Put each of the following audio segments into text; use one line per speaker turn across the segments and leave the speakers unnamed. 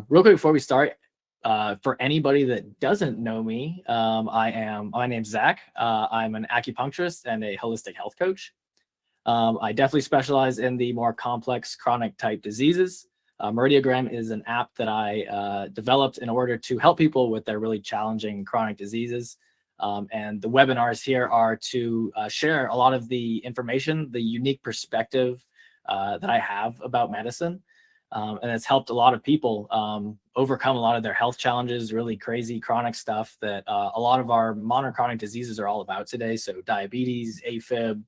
Real quick before we start, for anybody that doesn't know me, my name's Zach. I'm an acupuncturist and a holistic health coach. I definitely specialize in the more complex chronic type diseases. Meridiogram is an app that I developed in order to help people with their really challenging chronic diseases. And the webinars here are to share a lot of the information, the unique perspective that I have about medicine. And it's helped a lot of people overcome a lot of their health challenges, really crazy chronic stuff that a lot of our modern chronic diseases are all about today. So diabetes, AFib,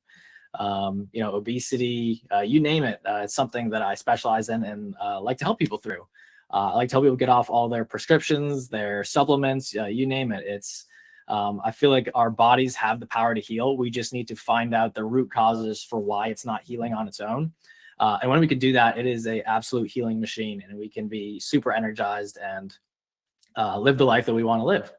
obesity, you name it. It's something that I specialize in and like to help people through. I like to help people get off all their prescriptions, their supplements, you name it. I feel like our bodies have the power to heal. We just need to find out the root causes for why it's not healing on its own. And when we can do that, it is an absolute healing machine, and we can be super energized and live the life that we want to live.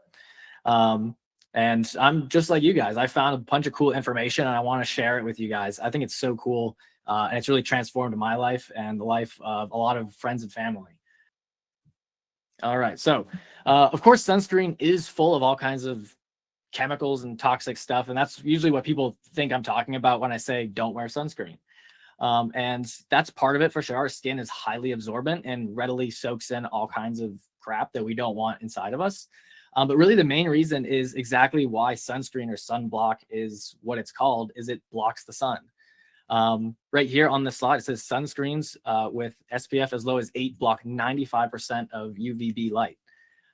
And I'm just like you guys. I found a bunch of cool information, and I want to share it with you guys. I think it's so cool, and it's really transformed my life and the life of a lot of friends and family. All right. So, of course, sunscreen is full of all kinds of chemicals and toxic stuff, and that's usually what people think I'm talking about when I say don't wear sunscreen. And that's part of it for sure. Our skin is highly absorbent and readily soaks in all kinds of crap that we don't want inside of us. But really the main reason is exactly why sunscreen or sunblock is what it's called, is it blocks the sun. Right here on the slide, it says sunscreens with SPF as low as 8 block 95% of UVB light.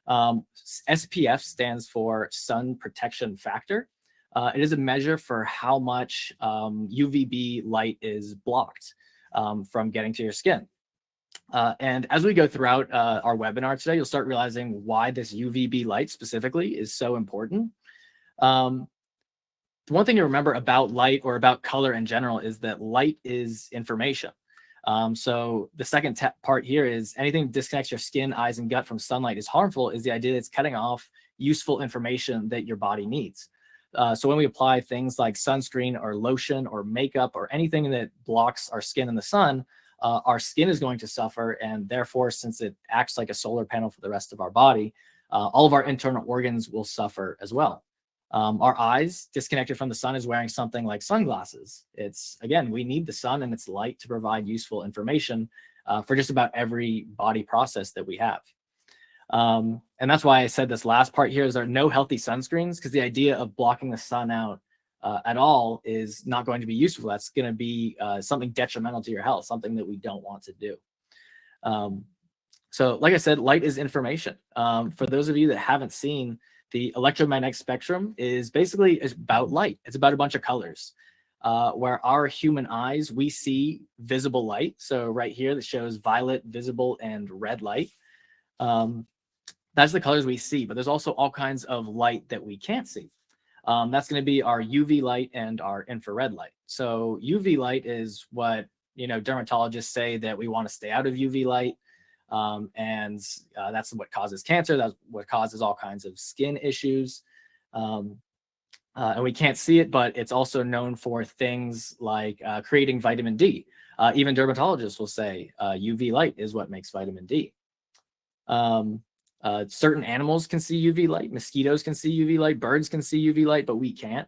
SPF stands for sun protection factor. It is a measure for how much UVB light is blocked from getting to your skin. And as we go throughout our webinar today, you'll start realizing why this UVB light specifically is so important. The one thing to remember about light or about color in general is that light is information. So the second part here is anything that disconnects your skin, eyes, and gut from sunlight is harmful, is the idea that it's cutting off useful information that your body needs. So when we apply things like sunscreen or lotion or makeup or anything that blocks our skin in the sun, our skin is going to suffer. And therefore, since it acts like a solar panel for the rest of our body, all of our internal organs will suffer as well. Our eyes, disconnected from the sun, is wearing something like sunglasses. Again, we need the sun and its light to provide useful information for just about every body process that we have. And that's why I said this last part here is there are no healthy sunscreens, because the idea of blocking the sun out at all is not going to be useful. That's going to be something detrimental to your health, something that we don't want to do. So like I said, light is information. For those of you that haven't seen, the electromagnetic spectrum is about light. It's about a bunch of colors. Where our human eyes, we see visible light. So right here that shows violet, visible, and red light. That's the colors we see, but there's also all kinds of light that we can't see. That's going to be our UV light and our infrared light. So UV light is what, dermatologists say that we want to stay out of UV light. And that's what causes cancer. That's what causes all kinds of skin issues. And we can't see it, but it's also known for things like creating vitamin D. Even dermatologists will say UV light is what makes vitamin D. Certain animals can see UV light, mosquitoes can see UV light, birds can see UV light, but we can't.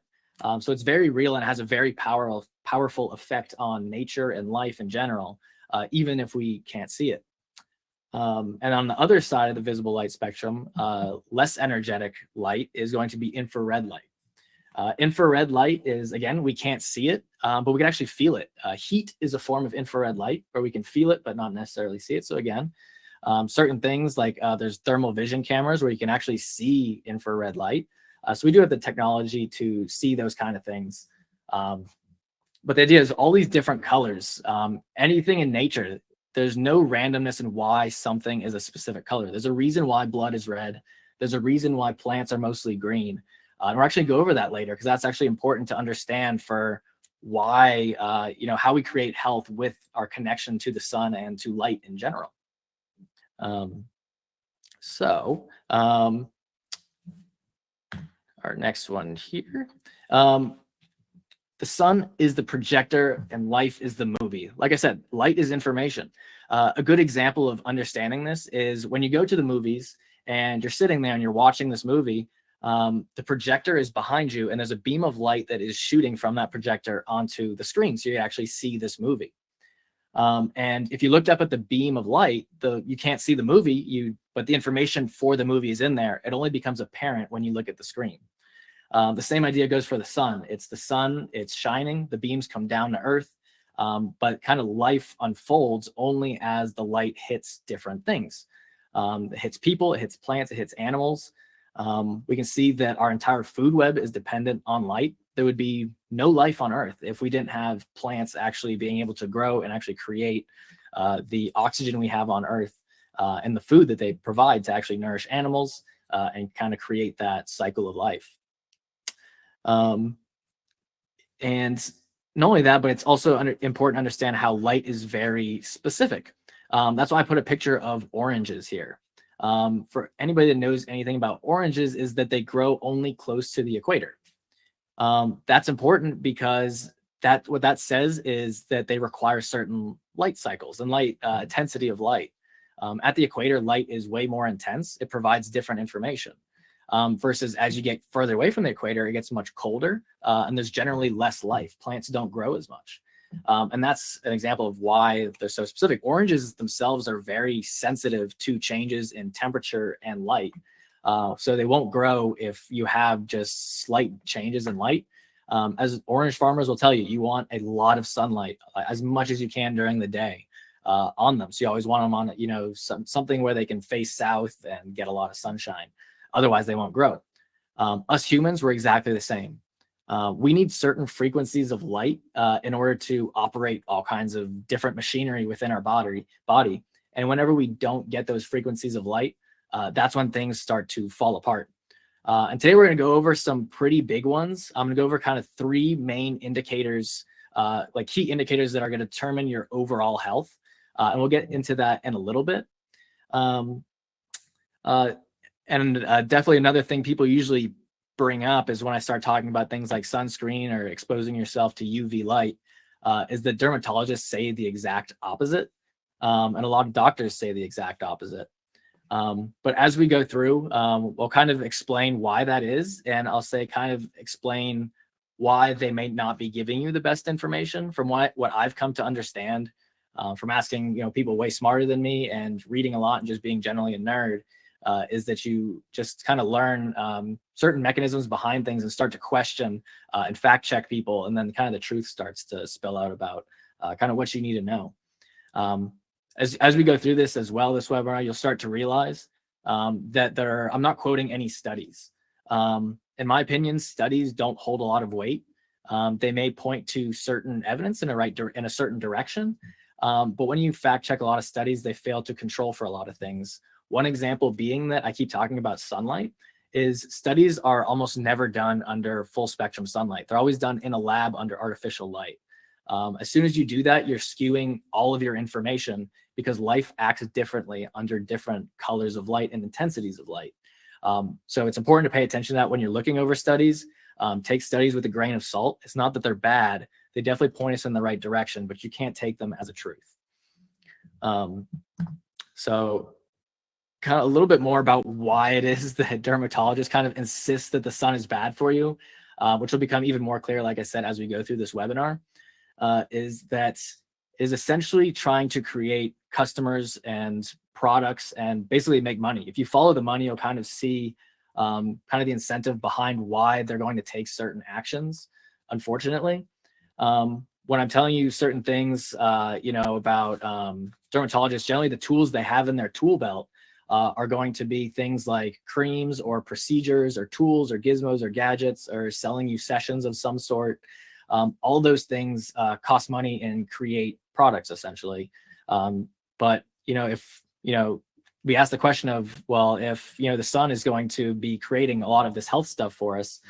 So it's very real and has a very powerful effect on nature and life in general, even if we can't see it. And on the other side of the visible light spectrum, less energetic light is going to be infrared light. Infrared light is, again, we can't see it, but we can actually feel it. Heat is a form of infrared light where we can feel it, but not necessarily see it. So again, certain things like there's thermal vision cameras where you can actually see infrared light. So we do have the technology to see those kind of things. But the idea is all these different colors, anything in nature, there's no randomness in why something is a specific color. There's a reason why blood is red. There's a reason why plants are mostly green. And we're actually going to go over that later, because that's actually important to understand for why, how we create health with our connection to the sun and to light in general. Our next one here. The sun is the projector and life is the movie. Like I said, light is information. A good example of understanding this is when you go to the movies and you're sitting there and you're watching this movie, the projector is behind you and there's a beam of light that is shooting from that projector onto the screen. So you actually see this movie. And if you looked up at the beam of light, you can't see the movie, but the information for the movie is in there. It only becomes apparent when you look at the screen. The same idea goes for the sun. It's the sun, it's shining, the beams come down to earth, but kind of life unfolds only as the light hits different things. It hits people, it hits plants, it hits animals. We can see that our entire food web is dependent on light. There would be no life on Earth if we didn't have plants actually being able to grow and actually create the oxygen we have on Earth and the food that they provide to actually nourish animals and kind of create that cycle of life. And not only that, but it's also important to understand how light is very specific. That's why I put a picture of oranges here. For anybody that knows anything about oranges, is that they grow only close to the equator. That's important because what that says is that they require certain light cycles and light intensity of light. At the equator, light is way more intense. It provides different information. Versus as you get further away from the equator, it gets much colder and there's generally less life. Plants don't grow as much. And that's an example of why they're so specific. Oranges themselves are very sensitive to changes in temperature and light. So they won't grow if you have just slight changes in light. As orange farmers will tell you, you want a lot of sunlight, as much as you can during the day on them. So you always want them on, something where they can face south and get a lot of sunshine. Otherwise, they won't grow. Us humans, we're exactly the same. We need certain frequencies of light in order to operate all kinds of different machinery within our body. And whenever we don't get those frequencies of light, that's when things start to fall apart. And today we're going to go over some pretty big ones. I'm going to go over kind of 3 main indicators, like key indicators that are going to determine your overall health. And we'll get into that in a little bit. Definitely another thing people usually bring up is when I start talking about things like sunscreen or exposing yourself to UV light, is that dermatologists say the exact opposite. And a lot of doctors say the exact opposite. But as we go through, we'll kind of explain why that is. And I'll say kind of explain why they may not be giving you the best information from what I've come to understand from asking, people way smarter than me and reading a lot and just being generally a nerd. Is that you just kind of learn certain mechanisms behind things and start to question and fact check people. And then kind of the truth starts to spill out about kind of what you need to know. As we go through this as well, this webinar, you'll start to realize that I'm not quoting any studies. In my opinion, studies don't hold a lot of weight. They may point to certain evidence in a certain direction. But when you fact check a lot of studies, they fail to control for a lot of things. One example being that I keep talking about sunlight is studies are almost never done under full spectrum sunlight. They're always done in a lab under artificial light. As soon as you do that, you're skewing all of your information because life acts differently under different colors of light and intensities of light. So it's important to pay attention to that when you're looking over studies. Take studies with a grain of salt. It's not that they're bad. They definitely point us in the right direction, but you can't take them as a truth. So kind of a little bit more about why it is that dermatologists kind of insist that the sun is bad for you, which will become even more clear, like I said, as we go through this webinar, is essentially trying to create customers and products and basically make money. If you follow the money, you'll kind of see kind of the incentive behind why they're going to take certain actions, unfortunately. When I'm telling you certain things, about dermatologists, generally the tools they have in their tool belt are going to be things like creams or procedures or tools or gizmos or gadgets or selling you sessions of some sort. All those things cost money and create products essentially. But if we ask the question of, well, if the sun is going to be creating a lot of this health stuff for us,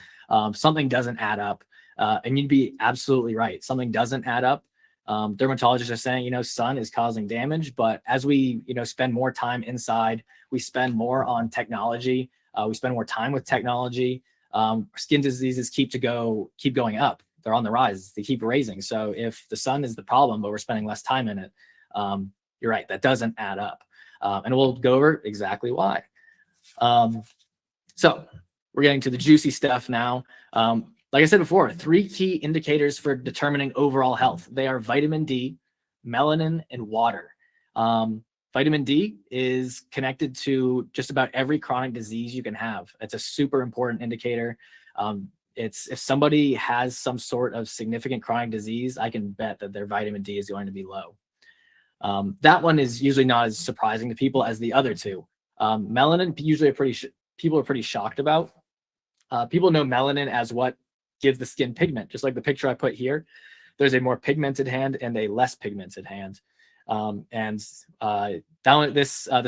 something doesn't add up. And you'd be absolutely right. Something doesn't add up. Dermatologists are saying, sun is causing damage, but as we, spend more time inside, we spend more on technology, we spend more time with technology, skin diseases keep going up. They're on the rise. They keep raising. So if the sun is the problem, but we're spending less time in it, you're right, that doesn't add up. And we'll go over exactly why. So we're getting to the juicy stuff now. Like I said before, 3 key indicators for determining overall health. They are vitamin D, melanin, and water. Vitamin D is connected to just about every chronic disease you can have. It's a super important indicator. It's if somebody has some sort of significant chronic disease, I can bet that their vitamin D is going to be low. That one is usually not as surprising to people as the other two. Melanin, usually people are pretty shocked about. People know melanin as what gives the skin pigment, just like the picture I put here. There's a more pigmented hand and a less pigmented hand. The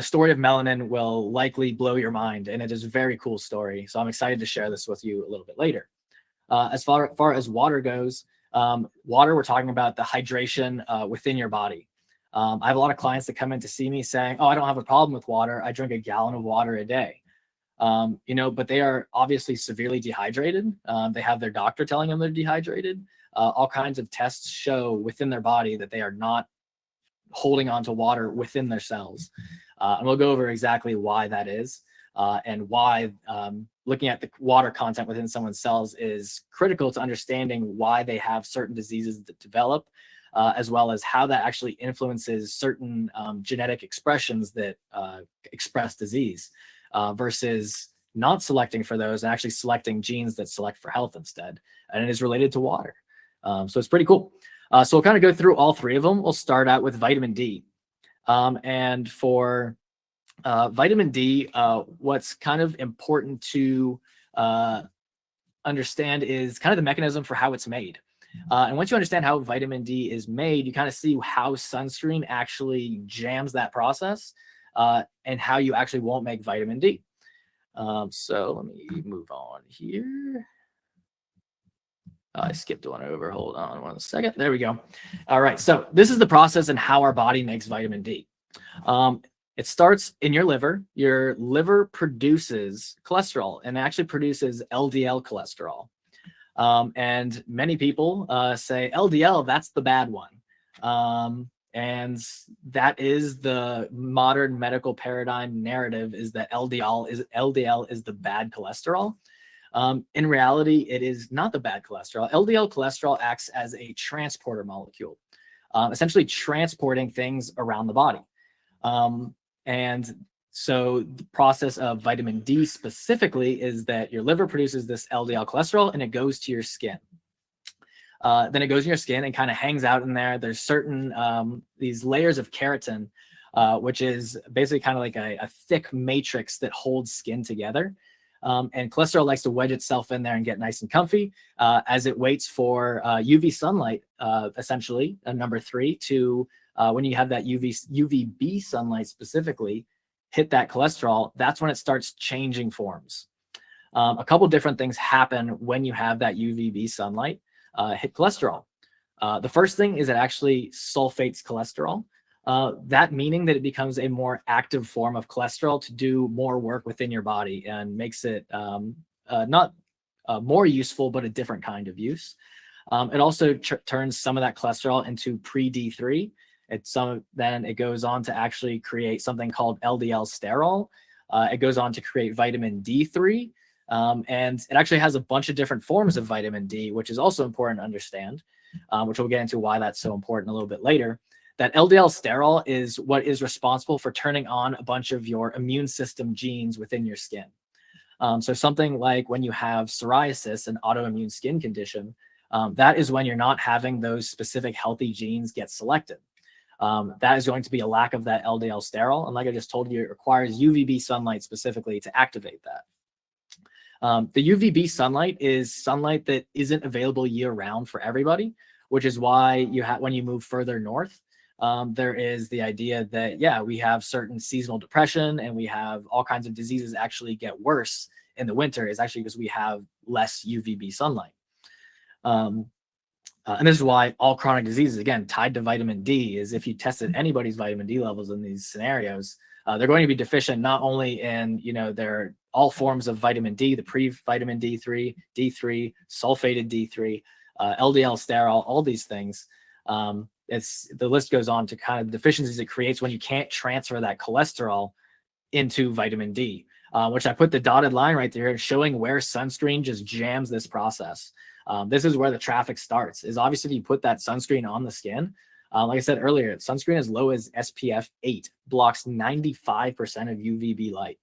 story of melanin will likely blow your mind, and it is a very cool story. So I'm excited to share this with you a little bit later. As far as water goes, water, we're talking about the hydration within your body. I have a lot of clients that come in to see me saying, oh, I don't have a problem with water. I drink a gallon of water a day. But they are obviously severely dehydrated. They have their doctor telling them they're dehydrated. All kinds of tests show within their body that they are not holding on to water within their cells. And we'll go over exactly why that is, and why looking at the water content within someone's cells is critical to understanding why they have certain diseases that develop, as well as how that actually influences certain genetic expressions that express disease, versus not selecting for those and actually selecting genes that select for health instead. And it is related to water. So it's pretty cool. So we'll kind of go through all 3 of them. We'll start out with vitamin D. And for vitamin D, what's kind of important to understand is kind of the mechanism for how it's made. And once you understand how vitamin D is made, you kind of see how sunscreen actually jams that process, and how you actually won't make vitamin D. So let me move on here. I skipped one over. Hold on 1 second. There we go. All right. So this is the process and how our body makes vitamin D. It starts in your liver. Your liver produces cholesterol, and actually produces LDL cholesterol. And many people say LDL, that's the bad one. And that is the modern medical paradigm narrative, is that LDL is the bad cholesterol. In reality, it is not the bad cholesterol. LDL cholesterol acts as a transporter molecule, essentially transporting things around the body. And so the process of vitamin D specifically is that your liver produces this LDL cholesterol and it goes to your skin. Then it goes in your skin and kind of hangs out in there. There's certain these layers of keratin, which is basically kind of like a thick matrix that holds skin together. And cholesterol likes to wedge itself in there and get nice and comfy as it waits for UV sunlight, essentially, number 3, to when you have that UVB sunlight specifically hit that cholesterol, that's when it starts changing forms. A couple different things happen when you have that UVB sunlight hit cholesterol. The first thing is it actually sulfates cholesterol. That meaning that it becomes a more active form of cholesterol to do more work within your body and makes it not more useful, but a different kind of use. It also turns some of that cholesterol into pre-D3. Then it goes on to actually create something called LDL sterol. It goes on to create vitamin D3. And it actually has a bunch of different forms of vitamin D, which is also important to understand, which we'll get into why that's so important a little bit later. That LDL sterol is what is responsible for turning on a bunch of your immune system genes within your skin. So something like when you have psoriasis, an autoimmune skin condition, that is when you're not having those specific healthy genes get selected. That is going to be a lack of that LDL sterol. And like I just told you, it requires UVB sunlight specifically to activate that. The UVB sunlight is sunlight that isn't available year round for everybody, which is why when you move further north, there is the idea that, yeah, we have certain seasonal depression and we have all kinds of diseases actually get worse in the winter, is actually because we have less UVB sunlight. And this is why all chronic diseases, again, tied to vitamin D, is if you tested anybody's vitamin D levels in these scenarios, they're going to be deficient not only in, their all forms of vitamin D, the pre-vitamin D3, D3, sulfated D3, LDL sterol, all these things. the list goes on to kind of deficiencies it creates when you can't transfer that cholesterol into vitamin D, which I put the dotted line right there showing where sunscreen just jams this process. This is where the traffic starts, is obviously if you put that sunscreen on the skin, like I said earlier, sunscreen as low as SPF 8 blocks 95% of UVB light,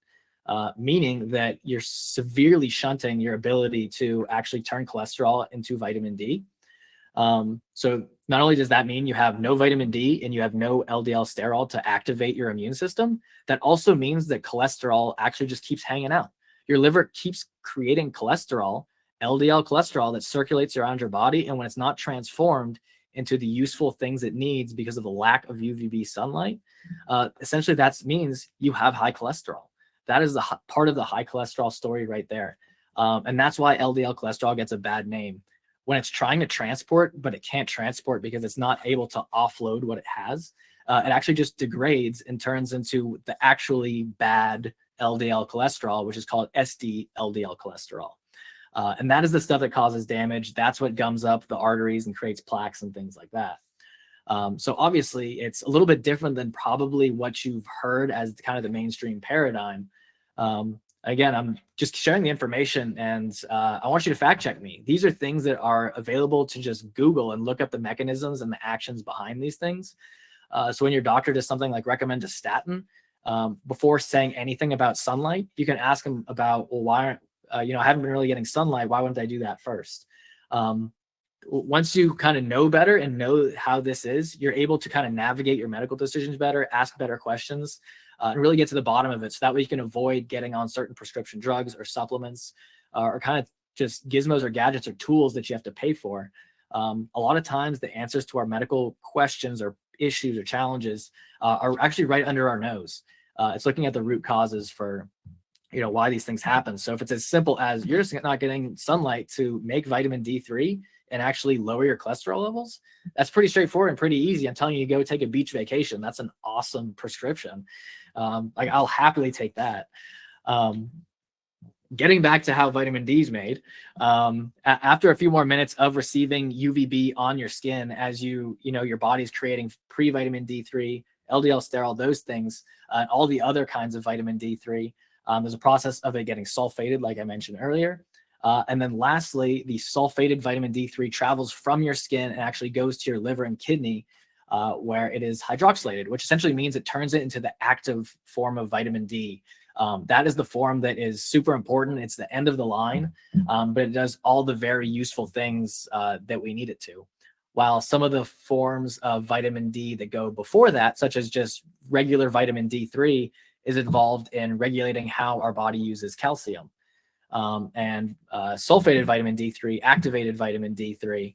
meaning that you're severely shunting your ability to actually turn cholesterol into vitamin D. So not only does that mean you have no vitamin D and you have no LDL sterol to activate your immune system, that also means that cholesterol actually just keeps hanging out. Your liver keeps creating cholesterol, LDL cholesterol, that circulates around your body. And when it's not transformed into the useful things it needs because of the lack of UVB sunlight, essentially that means you have high cholesterol. That is the part of the high cholesterol story right there. And that's why LDL cholesterol gets a bad name. When it's trying to transport, but it can't transport because it's not able to offload what it has, it actually just degrades and turns into the actually bad LDL cholesterol, which is called SD-LDL cholesterol. And that is the stuff that causes damage. That's what gums up the arteries and creates plaques and things like that. So obviously, it's a little bit different than probably what you've heard as kind of the mainstream paradigm. Again, I'm just sharing the information, and I want you to fact check me. These are things that are available to just Google and look up the mechanisms and the actions behind these things. So when your doctor does something like recommend a statin, before saying anything about sunlight, you can ask them about, well, why aren't, I haven't been really getting sunlight. Why wouldn't I do that first? Once you kind of know better and know how this is, you're able to kind of navigate your medical decisions better, ask better questions, and really get to the bottom of it. So that way you can avoid getting on certain prescription drugs or supplements, or kind of just gizmos or gadgets or tools that you have to pay for. A lot of times the answers to our medical questions or issues or challenges are actually right under our nose. It's looking at the root causes for why these things happen. So if it's as simple as you're just not getting sunlight to make vitamin D3 and actually lower your cholesterol levels, that's pretty straightforward and pretty easy. I'm telling you, go take a beach vacation. That's an awesome prescription. Like I'll happily take that. Getting back to how vitamin D is made, after a few more minutes of receiving UVB on your skin, as your body's creating pre-vitamin D3, LDL sterol, those things, and all the other kinds of vitamin D3, there's a process of it getting sulfated, like I mentioned earlier. And then lastly, the sulfated vitamin D3 travels from your skin and actually goes to your liver and kidney, where it is hydroxylated, which essentially means it turns it into the active form of vitamin D. That is the form that is super important. It's the end of the line, but it does all the very useful things that we need it to. While some of the forms of vitamin D that go before that, such as just regular vitamin D3, is involved in regulating how our body uses calcium. And sulfated vitamin D3, activated vitamin D3,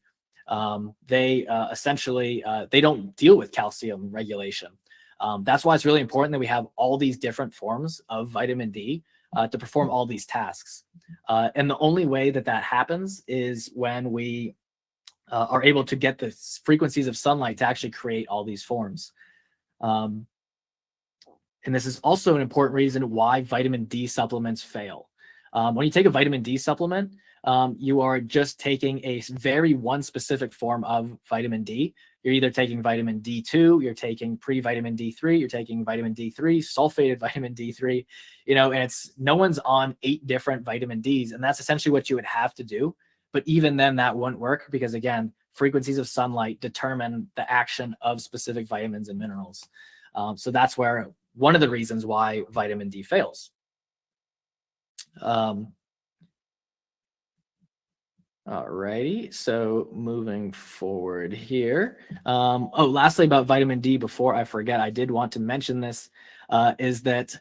they essentially, they don't deal with calcium regulation. That's why it's really important that we have all these different forms of vitamin D to perform all these tasks. And the only way that that happens is when we are able to get the frequencies of sunlight to actually create all these forms. And this is also an important reason why vitamin D supplements fail. When you take a vitamin D supplement, you are just taking a very one specific form of vitamin D. You're either taking vitamin D2, you're taking pre-vitamin D3, you're taking vitamin D3, sulfated vitamin D3, and no one's on 8 different vitamin Ds. And that's essentially what you would have to do. But even then that wouldn't work because again, frequencies of sunlight determine the action of specific vitamins and minerals. So that's where one of the reasons why vitamin D fails. Alrighty, so moving forward here. Lastly about vitamin D, before I forget, I did want to mention this, is that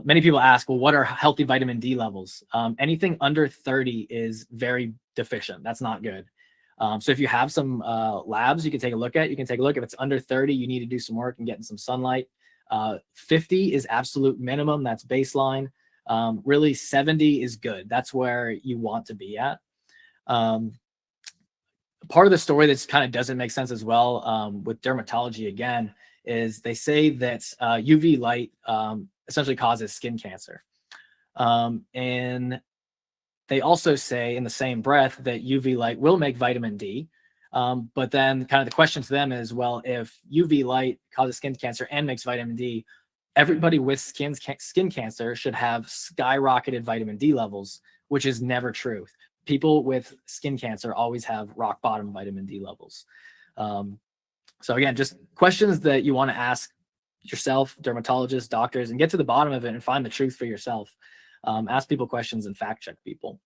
many people ask, well, what are healthy vitamin D levels? Anything under 30 is very deficient. That's not good. So if you have some labs you can take a look at, if it's under 30, you need to do some work and get in some sunlight. 50 is absolute minimum. That's baseline. Really 70 is good. That's where you want to be at. Part of the story that's kind of doesn't make sense as well with dermatology again is they say that UV light essentially causes skin cancer. And they also say in the same breath that UV light will make vitamin D, But then kind of the question to them is, well, if UV light causes skin cancer and makes vitamin D, everybody with skin cancer should have skyrocketed vitamin D levels, which is never true. People with skin cancer always have rock bottom vitamin D levels. So again, just questions that you want to ask yourself, dermatologists, doctors, and get to the bottom of it and find the truth for yourself. Ask people questions and fact check people.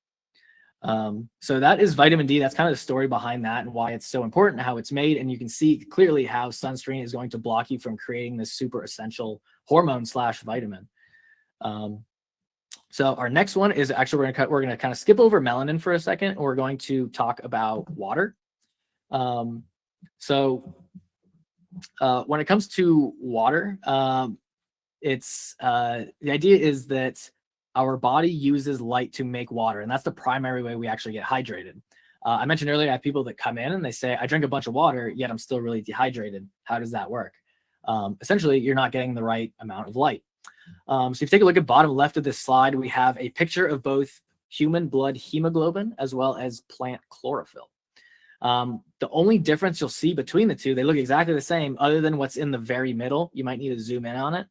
So that is vitamin D. That's kind of the story behind that and why it's so important, how it's made. And you can see clearly how sunscreen is going to block you from creating this super essential hormone / vitamin. So our next one is actually, we're going to kind of skip over melanin for a second. And we're going to talk about water. So when it comes to water, it's the idea is that our body uses light to make water, and that's the primary way we actually get hydrated. I mentioned earlier, I have people that come in and they say, I drink a bunch of water, yet I'm still really dehydrated. How does that work? Essentially, you're not getting the right amount of light. So if you take a look at bottom left of this slide, we have a picture of both human blood hemoglobin as well as plant chlorophyll. The only difference you'll see between the two, they look exactly the same other than what's in the very middle. You might need to zoom in on it.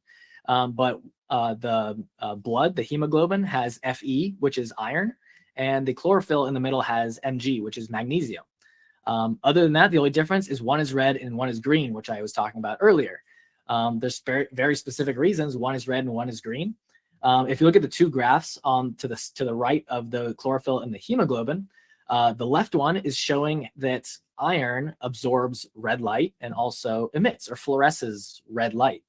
But the blood, the hemoglobin, has Fe, which is iron, and the chlorophyll in the middle has Mg, which is magnesium. Other than that, the only difference is one is red and one is green, which I was talking about earlier. There's very specific reasons one is red and one is green. If you look at the two graphs to the right of the chlorophyll and the hemoglobin, the left one is showing that iron absorbs red light and also emits or fluoresces red light.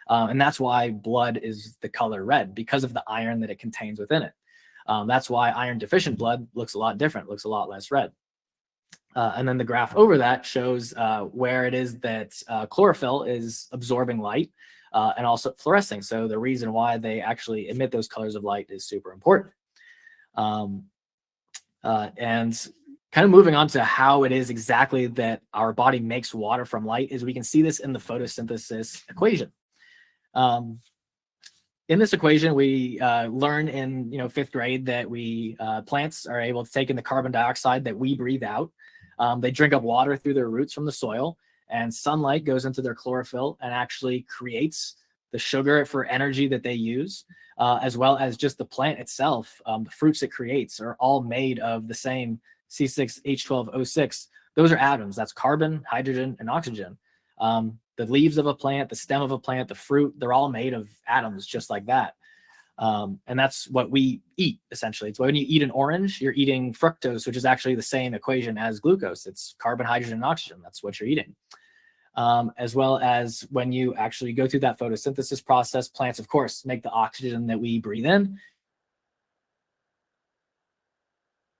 And that's why blood is the color red, because of the iron that it contains within it. That's why iron deficient blood looks a lot different, looks a lot less red. And then the graph over that shows where it is that chlorophyll is absorbing light and also fluorescing. So the reason why they actually emit those colors of light is super important. And kind of moving on to how it is exactly that our body makes water from light is we can see this in the photosynthesis equation. In this equation, we learn in 5th grade that plants are able to take in the carbon dioxide that we breathe out. They drink up water through their roots from the soil, and sunlight goes into their chlorophyll and actually creates the sugar for energy that they use, as well as just the plant itself. The fruits it creates are all made of the same C6H12O6. Those are atoms. That's carbon, hydrogen, and oxygen. The leaves of a plant, the stem of a plant, the fruit, they're all made of atoms just like that. And that's what we eat, essentially. It's when you eat an orange, you're eating fructose, which is actually the same equation as glucose. It's carbon, hydrogen, and oxygen. That's what you're eating. As well as when you actually go through that photosynthesis process, plants, of course, make the oxygen that we breathe in.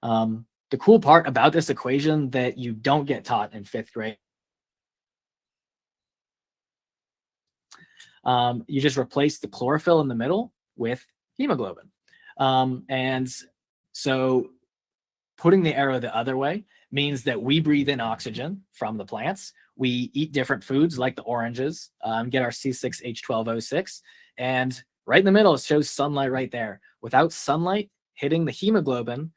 The cool part about this equation that you don't get taught in 5th grade, you just replace the chlorophyll in the middle with hemoglobin. And so putting the arrow the other way means that we breathe in oxygen from the plants. We eat different foods like the oranges, get our C6H12O6. And right in the middle, it shows sunlight right there. Without sunlight hitting the hemoglobin,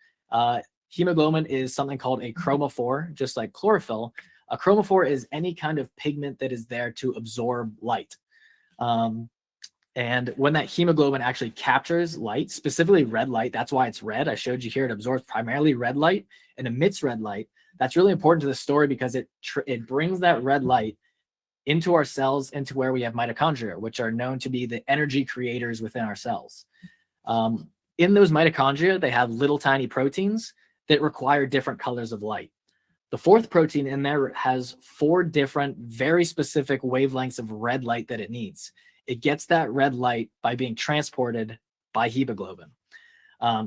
hemoglobin is something called a chromophore, just like chlorophyll. A chromophore is any kind of pigment that is there to absorb light. And when that hemoglobin actually captures light, specifically red light, that's why it's red. I showed you here, it absorbs primarily red light and emits red light. That's really important to the story because it brings that red light into our cells, into where we have mitochondria, which are known to be the energy creators within our cells. In those mitochondria, they have little tiny proteins that require different colors of light. The 4th protein in there has 4 different, very specific wavelengths of red light that it needs. It gets that red light by being transported by hemoglobin.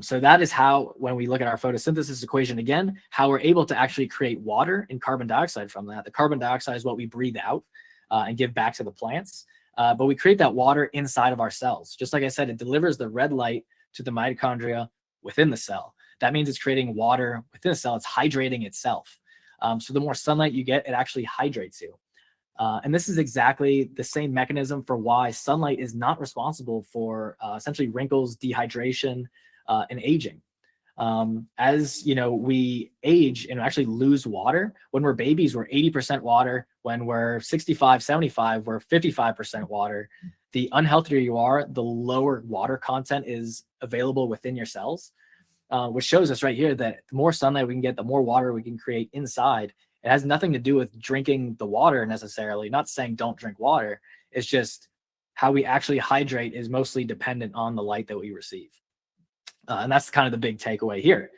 So that is how, when we look at our photosynthesis equation again, how we're able to actually create water and carbon dioxide from that. The carbon dioxide is what we breathe out and give back to the plants. But we create that water inside of our cells. Just like I said, it delivers the red light to the mitochondria within the cell. That means it's creating water within the cell. It's hydrating itself. So the more sunlight you get, it actually hydrates you. And this is exactly the same mechanism for why sunlight is not responsible for essentially wrinkles, dehydration, and aging. As you know, we age and actually lose water. When we're babies, we're 80% water. When we're 65, 75, we're 55% water. The unhealthier you are, the lower water content is available within your cells, which shows us right here that the more sunlight we can get, the more water we can create inside. It has nothing to do with drinking the water necessarily. Not saying don't drink water. It's just how we actually hydrate is mostly dependent on the light that we receive. And that's kind of the big takeaway here.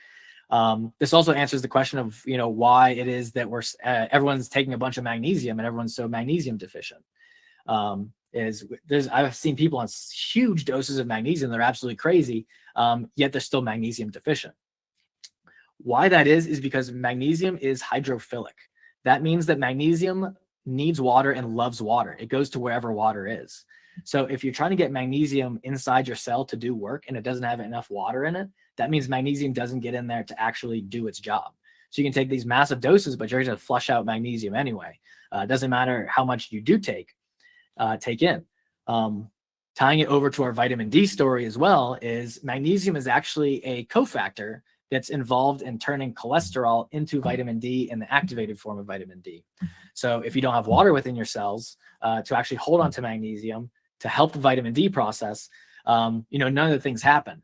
This also answers the question of, you know, why it is that everyone's taking a bunch of magnesium and everyone's so magnesium deficient. I've seen people on huge doses of magnesium. They're absolutely crazy, yet they're still magnesium deficient. Why that is because magnesium is hydrophilic. That means that magnesium needs water and loves water. It goes to wherever water is. So if you're trying to get magnesium inside your cell to do work and it doesn't have enough water in it, that means magnesium doesn't get in there to actually do its job. So you can take these massive doses, but you're going to flush out magnesium anyway. It doesn't matter how much you do take in. Tying it over to our vitamin D story as well is magnesium is actually a cofactor that's involved in turning cholesterol into vitamin D in the activated form of vitamin D. So if you don't have water within your cells to actually hold on to magnesium to help the vitamin D process, none of the things happen.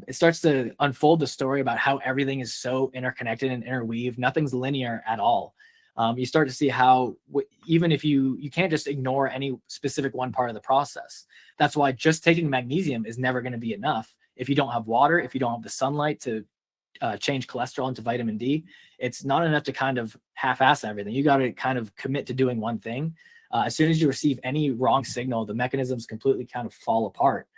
It starts to unfold the story about how everything is so interconnected and interweaved. Nothing's linear at all. You start to see how even if you can't just ignore any specific one part of the process. That's why just taking magnesium is never going to be enough. If you don't have water, if you don't have the sunlight to change cholesterol into vitamin D, it's not enough to kind of half-ass everything. You got to kind of commit to doing one thing. As soon as you receive any wrong signal, the mechanisms completely kind of fall apart.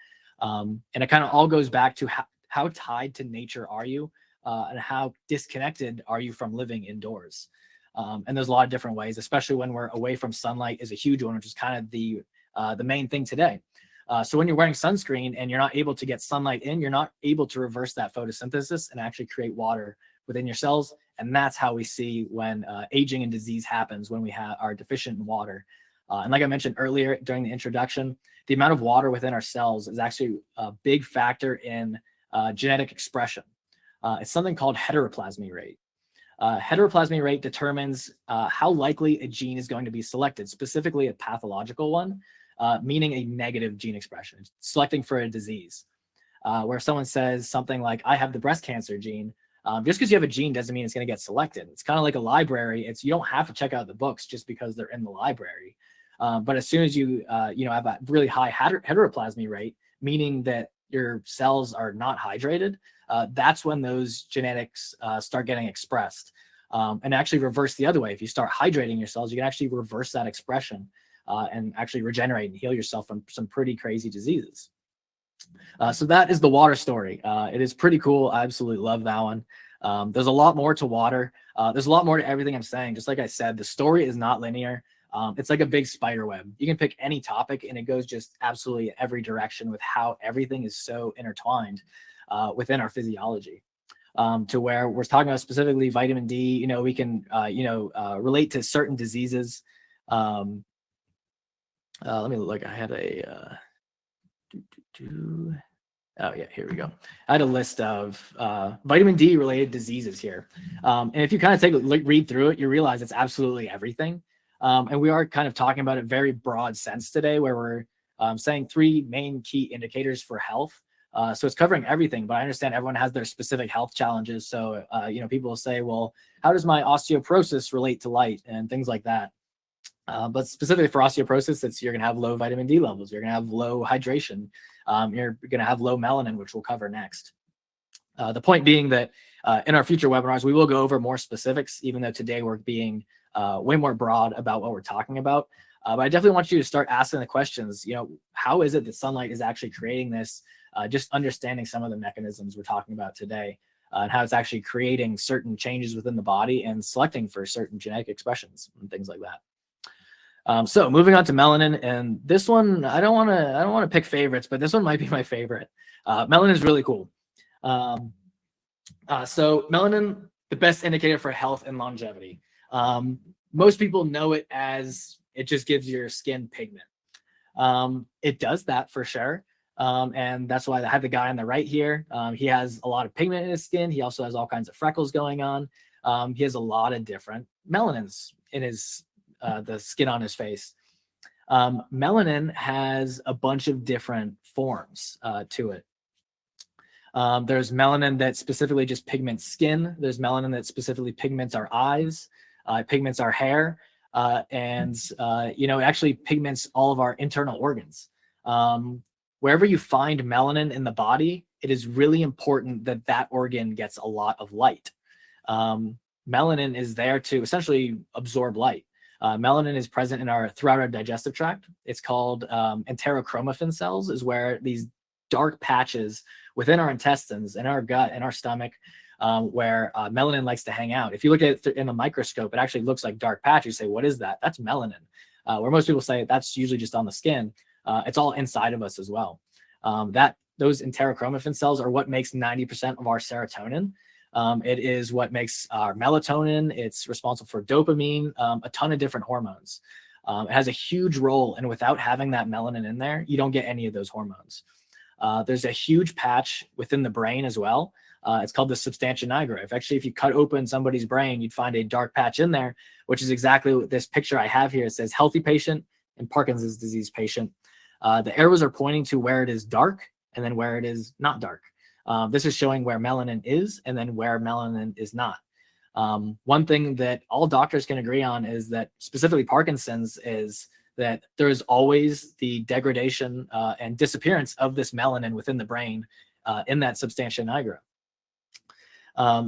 And it kind of all goes back to how tied to nature are you and how disconnected are you from living indoors. And there's a lot of different ways, especially when we're away from sunlight is a huge one, which is kind of the main thing today. So when you're wearing sunscreen and you're not able to get sunlight in, you're not able to reverse that photosynthesis and actually create water within your cells. And that's how we see when aging and disease happens, when we are deficient in water. And like I mentioned earlier during the introduction, the amount of water within our cells is actually a big factor in genetic expression. It's something called heteroplasmy rate. Heteroplasmy rate determines how likely a gene is going to be selected, specifically a pathological one, meaning a negative gene expression, selecting for a disease. Where someone says something like, I have the breast cancer gene, just because you have a gene doesn't mean it's going to get selected. It's kind of like a library. You don't have to check out the books just because they're in the library. But as soon as you have a really high heteroplasmy rate, meaning that your cells are not hydrated, that's when those genetics start getting expressed. And actually reverse the other way. If you start hydrating your cells, you can actually reverse that expression and actually regenerate and heal yourself from some pretty crazy diseases. So that is the water story. It is pretty cool. I absolutely love that one. There's a lot more to water. There's a lot more to everything I'm saying. Just like I said, the story is not linear. It's like a big spider web. You can pick any topic and it goes just absolutely every direction with how everything is so intertwined within our physiology. To where we're talking about specifically vitamin D, we can, relate to certain diseases. Let me look. I had a, oh yeah, here we go. I had a list of vitamin D related diseases here. And if you kind of take a read through it, you realize it's absolutely everything. And we are kind of talking about a very broad sense today where we're saying three main key indicators for health. So it's covering everything, but I understand everyone has their specific health challenges. So, people will say, well, how does my osteoporosis relate to light and things like that? But specifically for osteoporosis, you're going to have low vitamin D levels. You're going to have low hydration. You're going to have low melanin, which we'll cover next. The point being that in our future webinars, we will go over more specifics, even though today we're being way more broad about what we're talking about. But I definitely want you to start asking the questions, how is it that sunlight is actually creating this? Just understanding some of the mechanisms we're talking about today and how it's actually creating certain changes within the body and selecting for certain genetic expressions and things like that. So moving on to melanin, and this one, I don't want to pick favorites, but this one might be my favorite. Melanin is really cool. So melanin, the best indicator for health and longevity. Most people know it as it just gives your skin pigment. It does that for sure. And that's why I have the guy on the right here. He has a lot of pigment in his skin. He also has all kinds of freckles going on. He has a lot of different melanins in his the skin on his face. Melanin has a bunch of different forms to it. There's melanin that specifically just pigments skin. There's melanin that specifically pigments our eyes, pigments our hair, and it actually pigments all of our internal organs. Wherever you find melanin in the body, it is really important that that organ gets a lot of light. Melanin is there to essentially absorb light. Melanin is present throughout our digestive tract. It's called enterochromaffin cells, is where these dark patches within our intestines and our gut and our stomach, where melanin likes to hang out. If you look at it in a microscope, it actually looks like dark patch. You say, what is that? That's melanin. Where most people say that's usually just on the skin. It's all inside of us as well. Those enterochromaffin cells are what makes 90% of our serotonin. It is what makes our melatonin. It's responsible for dopamine, a ton of different hormones. It has a huge role, and without having that melanin in there, you don't get any of those hormones. There's a huge patch within the brain as well. It's called the substantia nigra. If you cut open somebody's brain, you'd find a dark patch in there, which is exactly what this picture I have here. It says healthy patient and Parkinson's disease patient. The arrows are pointing to where it is dark and then where it is not dark. This is showing where melanin is and then where melanin is not. One thing that all doctors can agree on is that specifically Parkinson's is that there is always the degradation and disappearance of this melanin within the brain in that substantia nigra.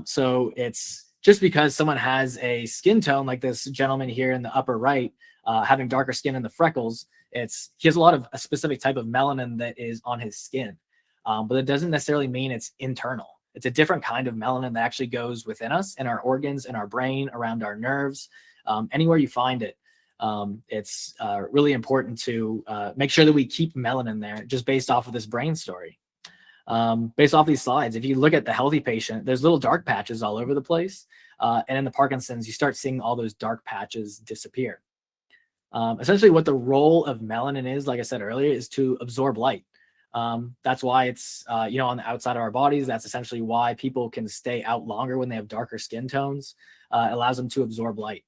So it's just because someone has a skin tone like this gentleman here in the upper right, having darker skin and the freckles, he has a specific type of melanin that is on his skin. But it doesn't necessarily mean it's internal. It's a different kind of melanin that actually goes within us, in our organs, in our brain, around our nerves, anywhere you find it. It's really important to make sure that we keep melanin there, just based off of this brain story. Based off these slides, if you look at the healthy patient, there's little dark patches all over the place. And in the Parkinson's, you start seeing all those dark patches disappear. Essentially what the role of melanin is, like I said earlier, is to absorb light. That's why it's, on the outside of our bodies. That's essentially why people can stay out longer when they have darker skin tones. It allows them to absorb light.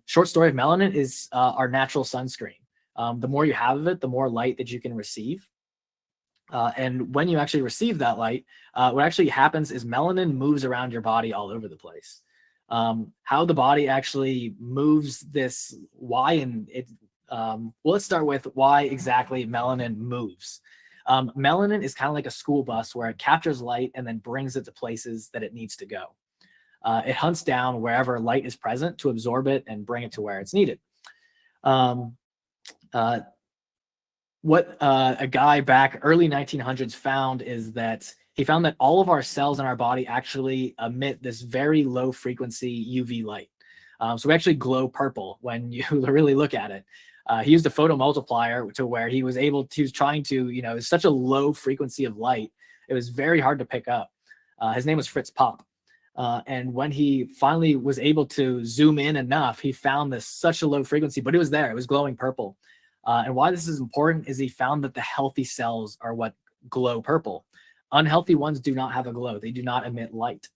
Short story of melanin is our natural sunscreen. The more you have of it, the more light that you can receive. And when you actually receive that light, what actually happens is melanin moves around your body all over the place. How the body actually moves this, let's start with why exactly melanin moves. Melanin is kind of like a school bus where it captures light and then brings it to places that it needs to go. It hunts down wherever light is present to absorb it and bring it to where it's needed. What a guy back early 1900s found is that he found that all of our cells in our body actually emit this very low frequency UV light. So we actually glow purple when you really look at it. He used a photomultiplier to where he was trying to, it's such a low frequency of light. It was very hard to pick up. His name was Fritz Popp. And when he finally was able to zoom in enough, he found such a low frequency, but it was there. It was glowing purple. And why this is important is he found that the healthy cells are what glow purple. Unhealthy ones do not have a glow. They do not emit light.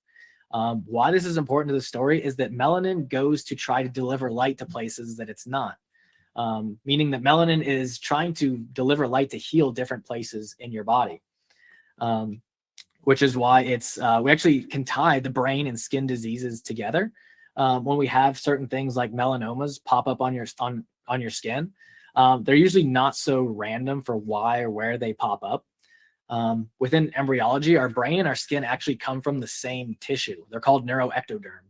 Why this is important to the story is that melanin goes to try to deliver light to places that it's not. Meaning that melanin is trying to deliver light to heal different places in your body. Which is why we actually can tie the brain and skin diseases together. When we have certain things like melanomas pop up on your skin, they're usually not so random for why or where they pop up. Within embryology, our brain and our skin actually come from the same tissue. They're called neuroectoderm.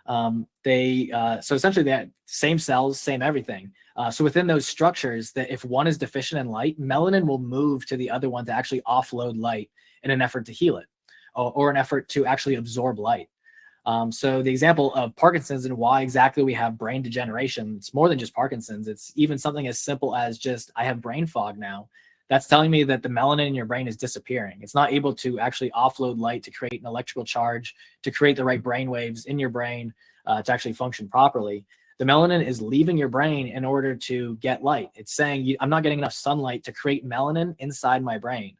So essentially they have same cells, same everything. So within those structures, that if one is deficient in light, melanin will move to the other one to actually offload light in an effort to heal it, or an effort to actually absorb light. So the example of Parkinson's and why exactly we have brain degeneration, it's more than just Parkinson's. It's even something as simple as just, I have brain fog now. That's telling me that the melanin in your brain is disappearing. It's not able to actually offload light to create an electrical charge, to create the right brain waves in your brain to actually function properly. The melanin is leaving your brain in order to get light. It's saying, I'm not getting enough sunlight to create melanin inside my brain.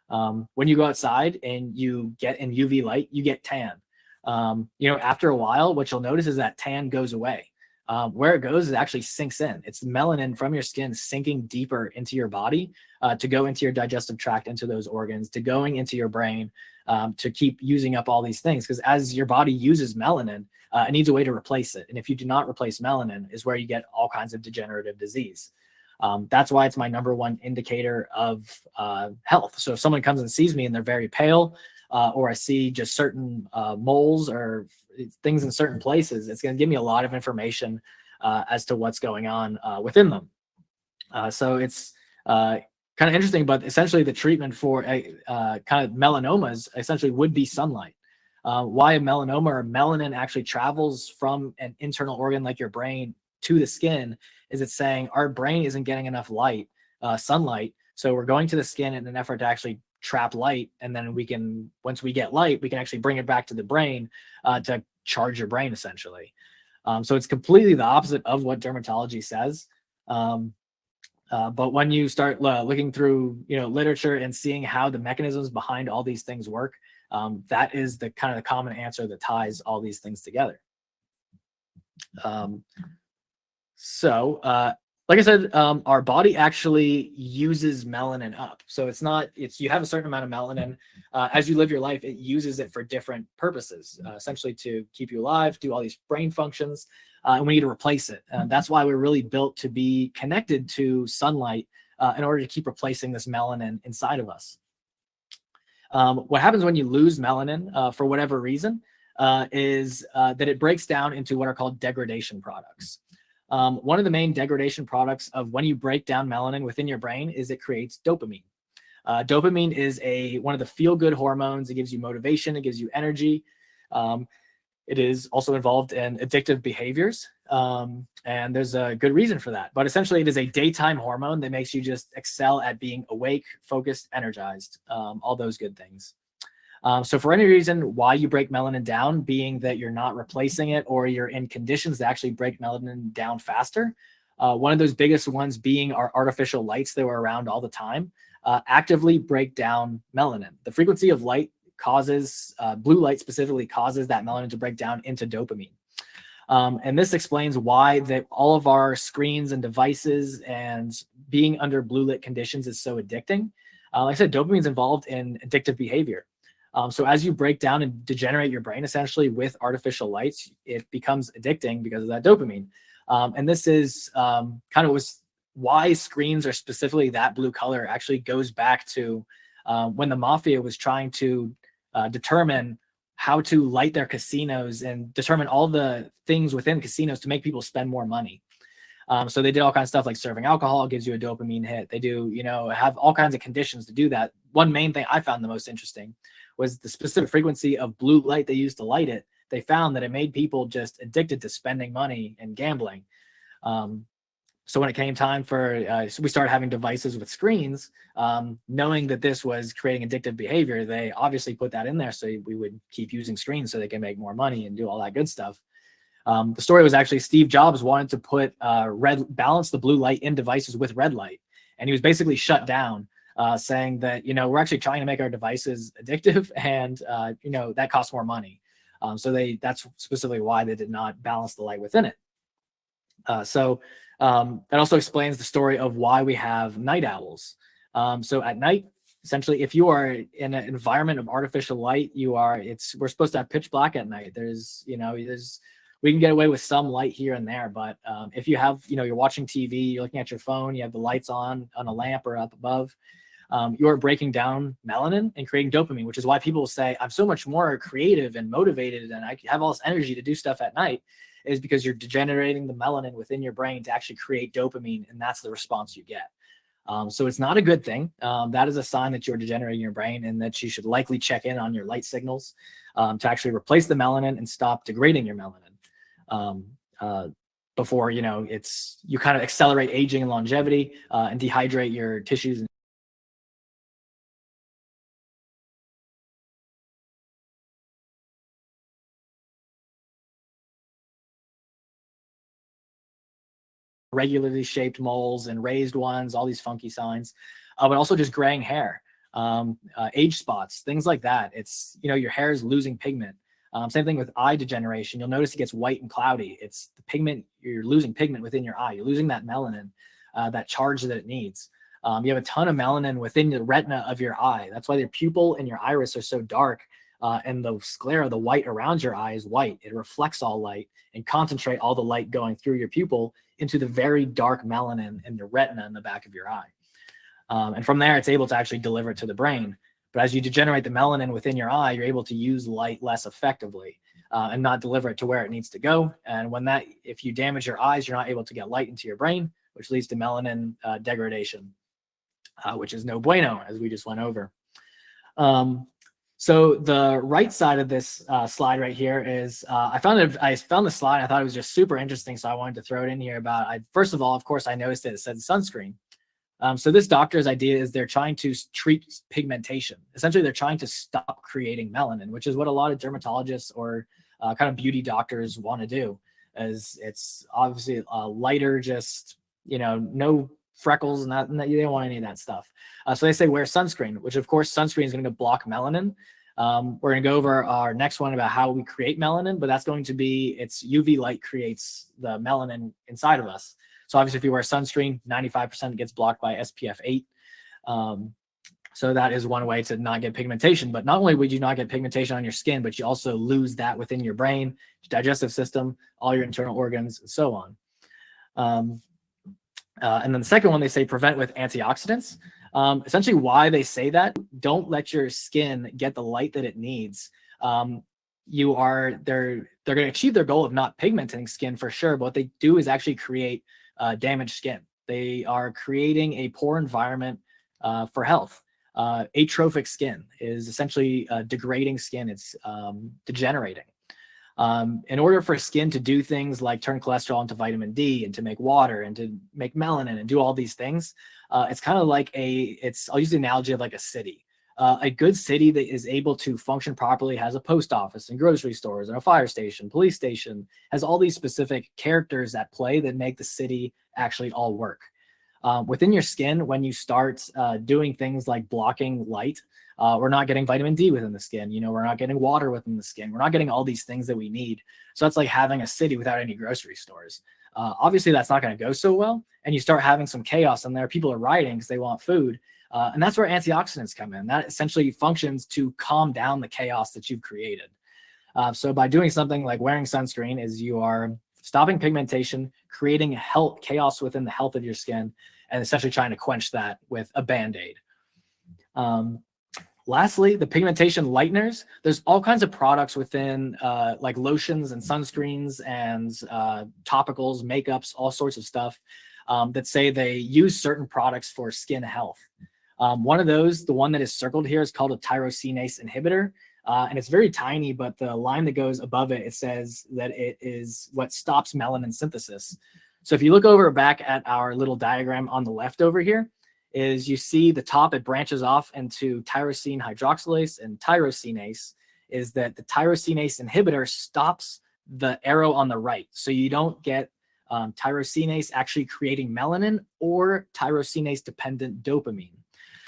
When you go outside and you get in UV light, you get tan. After a while, what you'll notice is that tan goes away. Where it goes, it actually sinks in. It's the melanin from your skin sinking deeper into your body to go into your digestive tract, into those organs, to going into your brain, to keep using up all these things. Because as your body uses melanin, it needs a way to replace it. And if you do not replace melanin, is where you get all kinds of degenerative disease. That's why it's my number one indicator of health. So if someone comes and sees me and they're very pale, or I see just certain moles or things in certain places, it's going to give me a lot of information as to what's going on within them. So it's kind of interesting, but essentially the treatment for kind of melanomas essentially would be sunlight. Why a melanoma or melanin actually travels from an internal organ like your brain to the skin is it's saying our brain isn't getting enough light, sunlight. So we're going to the skin in an effort to actually trap light. And then we can, once we get light, we can actually bring it back to the brain to charge your brain essentially. So it's completely the opposite of what dermatology says. But when you start looking through, literature and seeing how the mechanisms behind all these things work, that is the kind of the common answer that ties all these things together. Like I said, our body actually uses melanin up. So you have a certain amount of melanin. As you live your life, it uses it for different purposes, essentially to keep you alive, do all these brain functions, and we need to replace it. That's why we're really built to be connected to sunlight in order to keep replacing this melanin inside of us. What happens when you lose melanin for whatever reason is that it breaks down into what are called degradation products. One of the main degradation products of when you break down melanin within your brain is it creates dopamine. Dopamine is one of the feel-good hormones. It gives you motivation. It gives you energy. It is also involved in addictive behaviors. And there's a good reason for that. But essentially, it is a daytime hormone that makes you just excel at being awake, focused, energized, all those good things. So for any reason why you break melanin down, being that you're not replacing it or you're in conditions that actually break melanin down faster, one of those biggest ones being our artificial lights that were around all the time, actively break down melanin. The frequency of light causes, blue light specifically causes that melanin to break down into dopamine. And this explains why all of our screens and devices and being under blue lit conditions is so addicting. Like I said, dopamine is involved in addictive behavior. So as you break down and degenerate your brain essentially with artificial lights, it becomes addicting because of that dopamine. And this is kind of was why screens are specifically that blue color actually goes back to when the mafia was trying to determine how to light their casinos and determine all the things within casinos to make people spend more money. So they did all kinds of stuff like serving alcohol gives you a dopamine hit. They do, have all kinds of conditions to do that. One main thing I found the most interesting was the specific frequency of blue light they used to light it. They found that it made people just addicted to spending money and gambling. So when it came time for, we started having devices with screens, knowing that this was creating addictive behavior, they obviously put that in there so we would keep using screens so they can make more money and do all that good stuff. The story was actually Steve Jobs wanted to put balance the blue light in devices with red light. And he was basically shut down, saying that, we're actually trying to make our devices addictive and, that costs more money. So that's specifically why they did not balance the light within it. That also explains the story of why we have night owls. So at night, essentially, if you are in an environment of artificial light, we're supposed to have pitch black at night. We can get away with some light here and there, but if you have, you're watching TV, you're looking at your phone, you have the lights on a lamp or up above, you're breaking down melanin and creating dopamine, which is why people say, I'm so much more creative and motivated and I have all this energy to do stuff at night, is because you're degenerating the melanin within your brain to actually create dopamine, and that's the response you get. So it's not a good thing. That is a sign that you're degenerating your brain and that you should likely check in on your light signals to actually replace the melanin and stop degrading your melanin. Before, you kind of accelerate aging and longevity and dehydrate your tissues and regularly shaped moles and raised ones, all these funky signs, but also just graying hair, age spots, things like that. It's, you know, your hair is losing pigment. Same thing with eye degeneration. You'll notice it gets white and cloudy. It's the pigment, you're losing pigment within your eye. You're losing that melanin, that charge that it needs. You have a ton of melanin within the retina of your eye. That's why your pupil and your iris are so dark, and the sclera, the white around your eye, is white. It reflects all light and concentrate all the light going through your pupil into the very dark melanin in the retina in the back of your eye. And from there, it's able to actually deliver it to the brain. But as you degenerate the melanin within your eye, you're able to use light less effectively, and not deliver it to where it needs to go. And when that, if you damage your eyes, you're not able to get light into your brain, which leads to melanin degradation, which is no bueno, as we just went over. So the right side of this slide right here is, I found the slide. I thought it was just super interesting, so I wanted to throw it in here. First of all, of course, I noticed that it said sunscreen. So this doctor's idea is they're trying to treat pigmentation. Essentially, they're trying to stop creating melanin, which is what a lot of dermatologists or kind of beauty doctors want to do. As it's obviously lighter, just, you know, no freckles, and that you don't want any of that stuff. So they say wear sunscreen, which of course sunscreen is going to block melanin. We're going to go over our next one about how we create melanin, but that's going to be, it's UV light creates the melanin inside of us. So obviously if you wear sunscreen, 95% gets blocked by SPF 8. So that is one way to not get pigmentation. But not only would you not get pigmentation on your skin, but you also lose that within your brain, your digestive system, all your internal organs, and so on. And then the second one, they say prevent with antioxidants. Essentially why they say that, don't let your skin get the light that it needs. They're going to achieve their goal of not pigmenting skin for sure, but what they do is actually create damaged skin. They are creating a poor environment for health. Atrophic skin is essentially degrading skin. It's degenerating. In order for skin to do things like turn cholesterol into vitamin D and to make water and to make melanin and do all these things, it's kind of like I'll use the analogy of like a city. A good city that is able to function properly has a post office and grocery stores and a fire station, police station, has all these specific characters at play that make the city actually all work. Within your skin, when you start doing things like blocking light, we're not getting vitamin D within the skin. You know, we're not getting water within the skin. We're not getting all these things that we need. So that's like having a city without any grocery stores. Obviously, that's not going to go so well. And you start having some chaos in there. People are rioting because they want food. And that's where antioxidants come in. That essentially functions to calm down the chaos that you've created. So by doing something like wearing sunscreen, is you are stopping pigmentation, creating chaos within the health of your skin, and essentially trying to quench that with a Band-Aid. Lastly, the pigmentation lighteners. There's all kinds of products within like lotions and sunscreens and topicals, makeups, all sorts of stuff that say they use certain products for skin health. One of those, the one that is circled here, is called a tyrosinase inhibitor. And it's very tiny, but the line that goes above it, it says that it is what stops melanin synthesis. So if you look over back at our little diagram on the left over here, is you see the top, it branches off into tyrosine hydroxylase and tyrosinase, is that the tyrosinase inhibitor stops the arrow on the right. So you don't get tyrosinase actually creating melanin or tyrosinase dependent dopamine.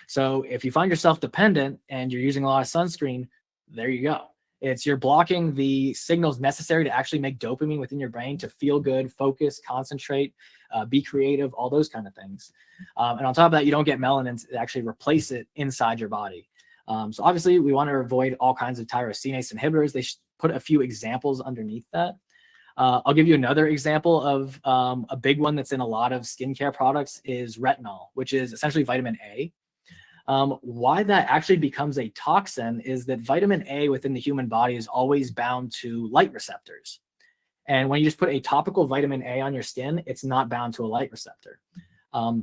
So if you find yourself dependent and you're using a lot of sunscreen, there you go. You're blocking the signals necessary to actually make dopamine within your brain to feel good, focus, concentrate, be creative, all those kind of things. And on top of that, you don't get melanin to actually replace it inside your body. So obviously, we want to avoid all kinds of tyrosinase inhibitors. They put a few examples underneath that. I'll give you another example of a big one that's in a lot of skincare products is retinol, which is essentially vitamin A. Why that actually becomes a toxin is that vitamin A within the human body is always bound to light receptors. And when you just put a topical vitamin A on your skin, it's not bound to a light receptor.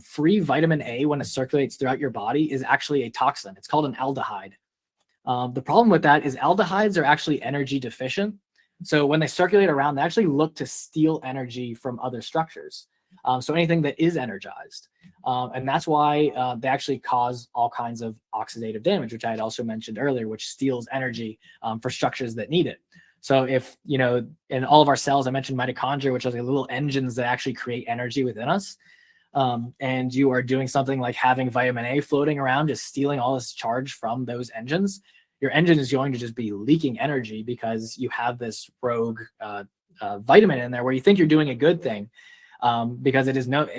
Free vitamin A, when it circulates throughout your body, is actually a toxin. It's called an aldehyde. The problem with that is aldehydes are actually energy deficient. So when they circulate around, they actually look to steal energy from other structures. So anything that is energized. And that's why they actually cause all kinds of oxidative damage, which I had also mentioned earlier, which steals energy for structures that need it. So if, you know, in all of our cells, I mentioned mitochondria, which are like little engines that actually create energy within us. And you are doing something like having vitamin A floating around, just stealing all this charge from those engines, your engine is going to just be leaking energy because you have this rogue vitamin in there where you think you're doing a good thing. Because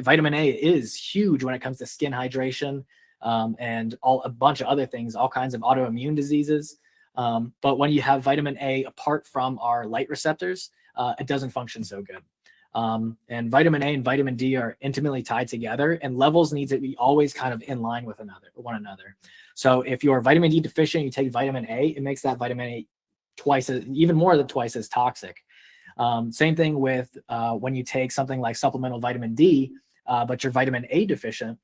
vitamin A is huge when it comes to skin hydration, and a bunch of other things, all kinds of autoimmune diseases. But when you have vitamin A apart from our light receptors, it doesn't function so good. And vitamin A and vitamin D are intimately tied together, and levels need to be always kind of in line with one another. So if you're vitamin D deficient, you take vitamin A, it makes that vitamin A even more than twice as toxic. Same thing with when you take something like supplemental vitamin D, but you're vitamin A deficient,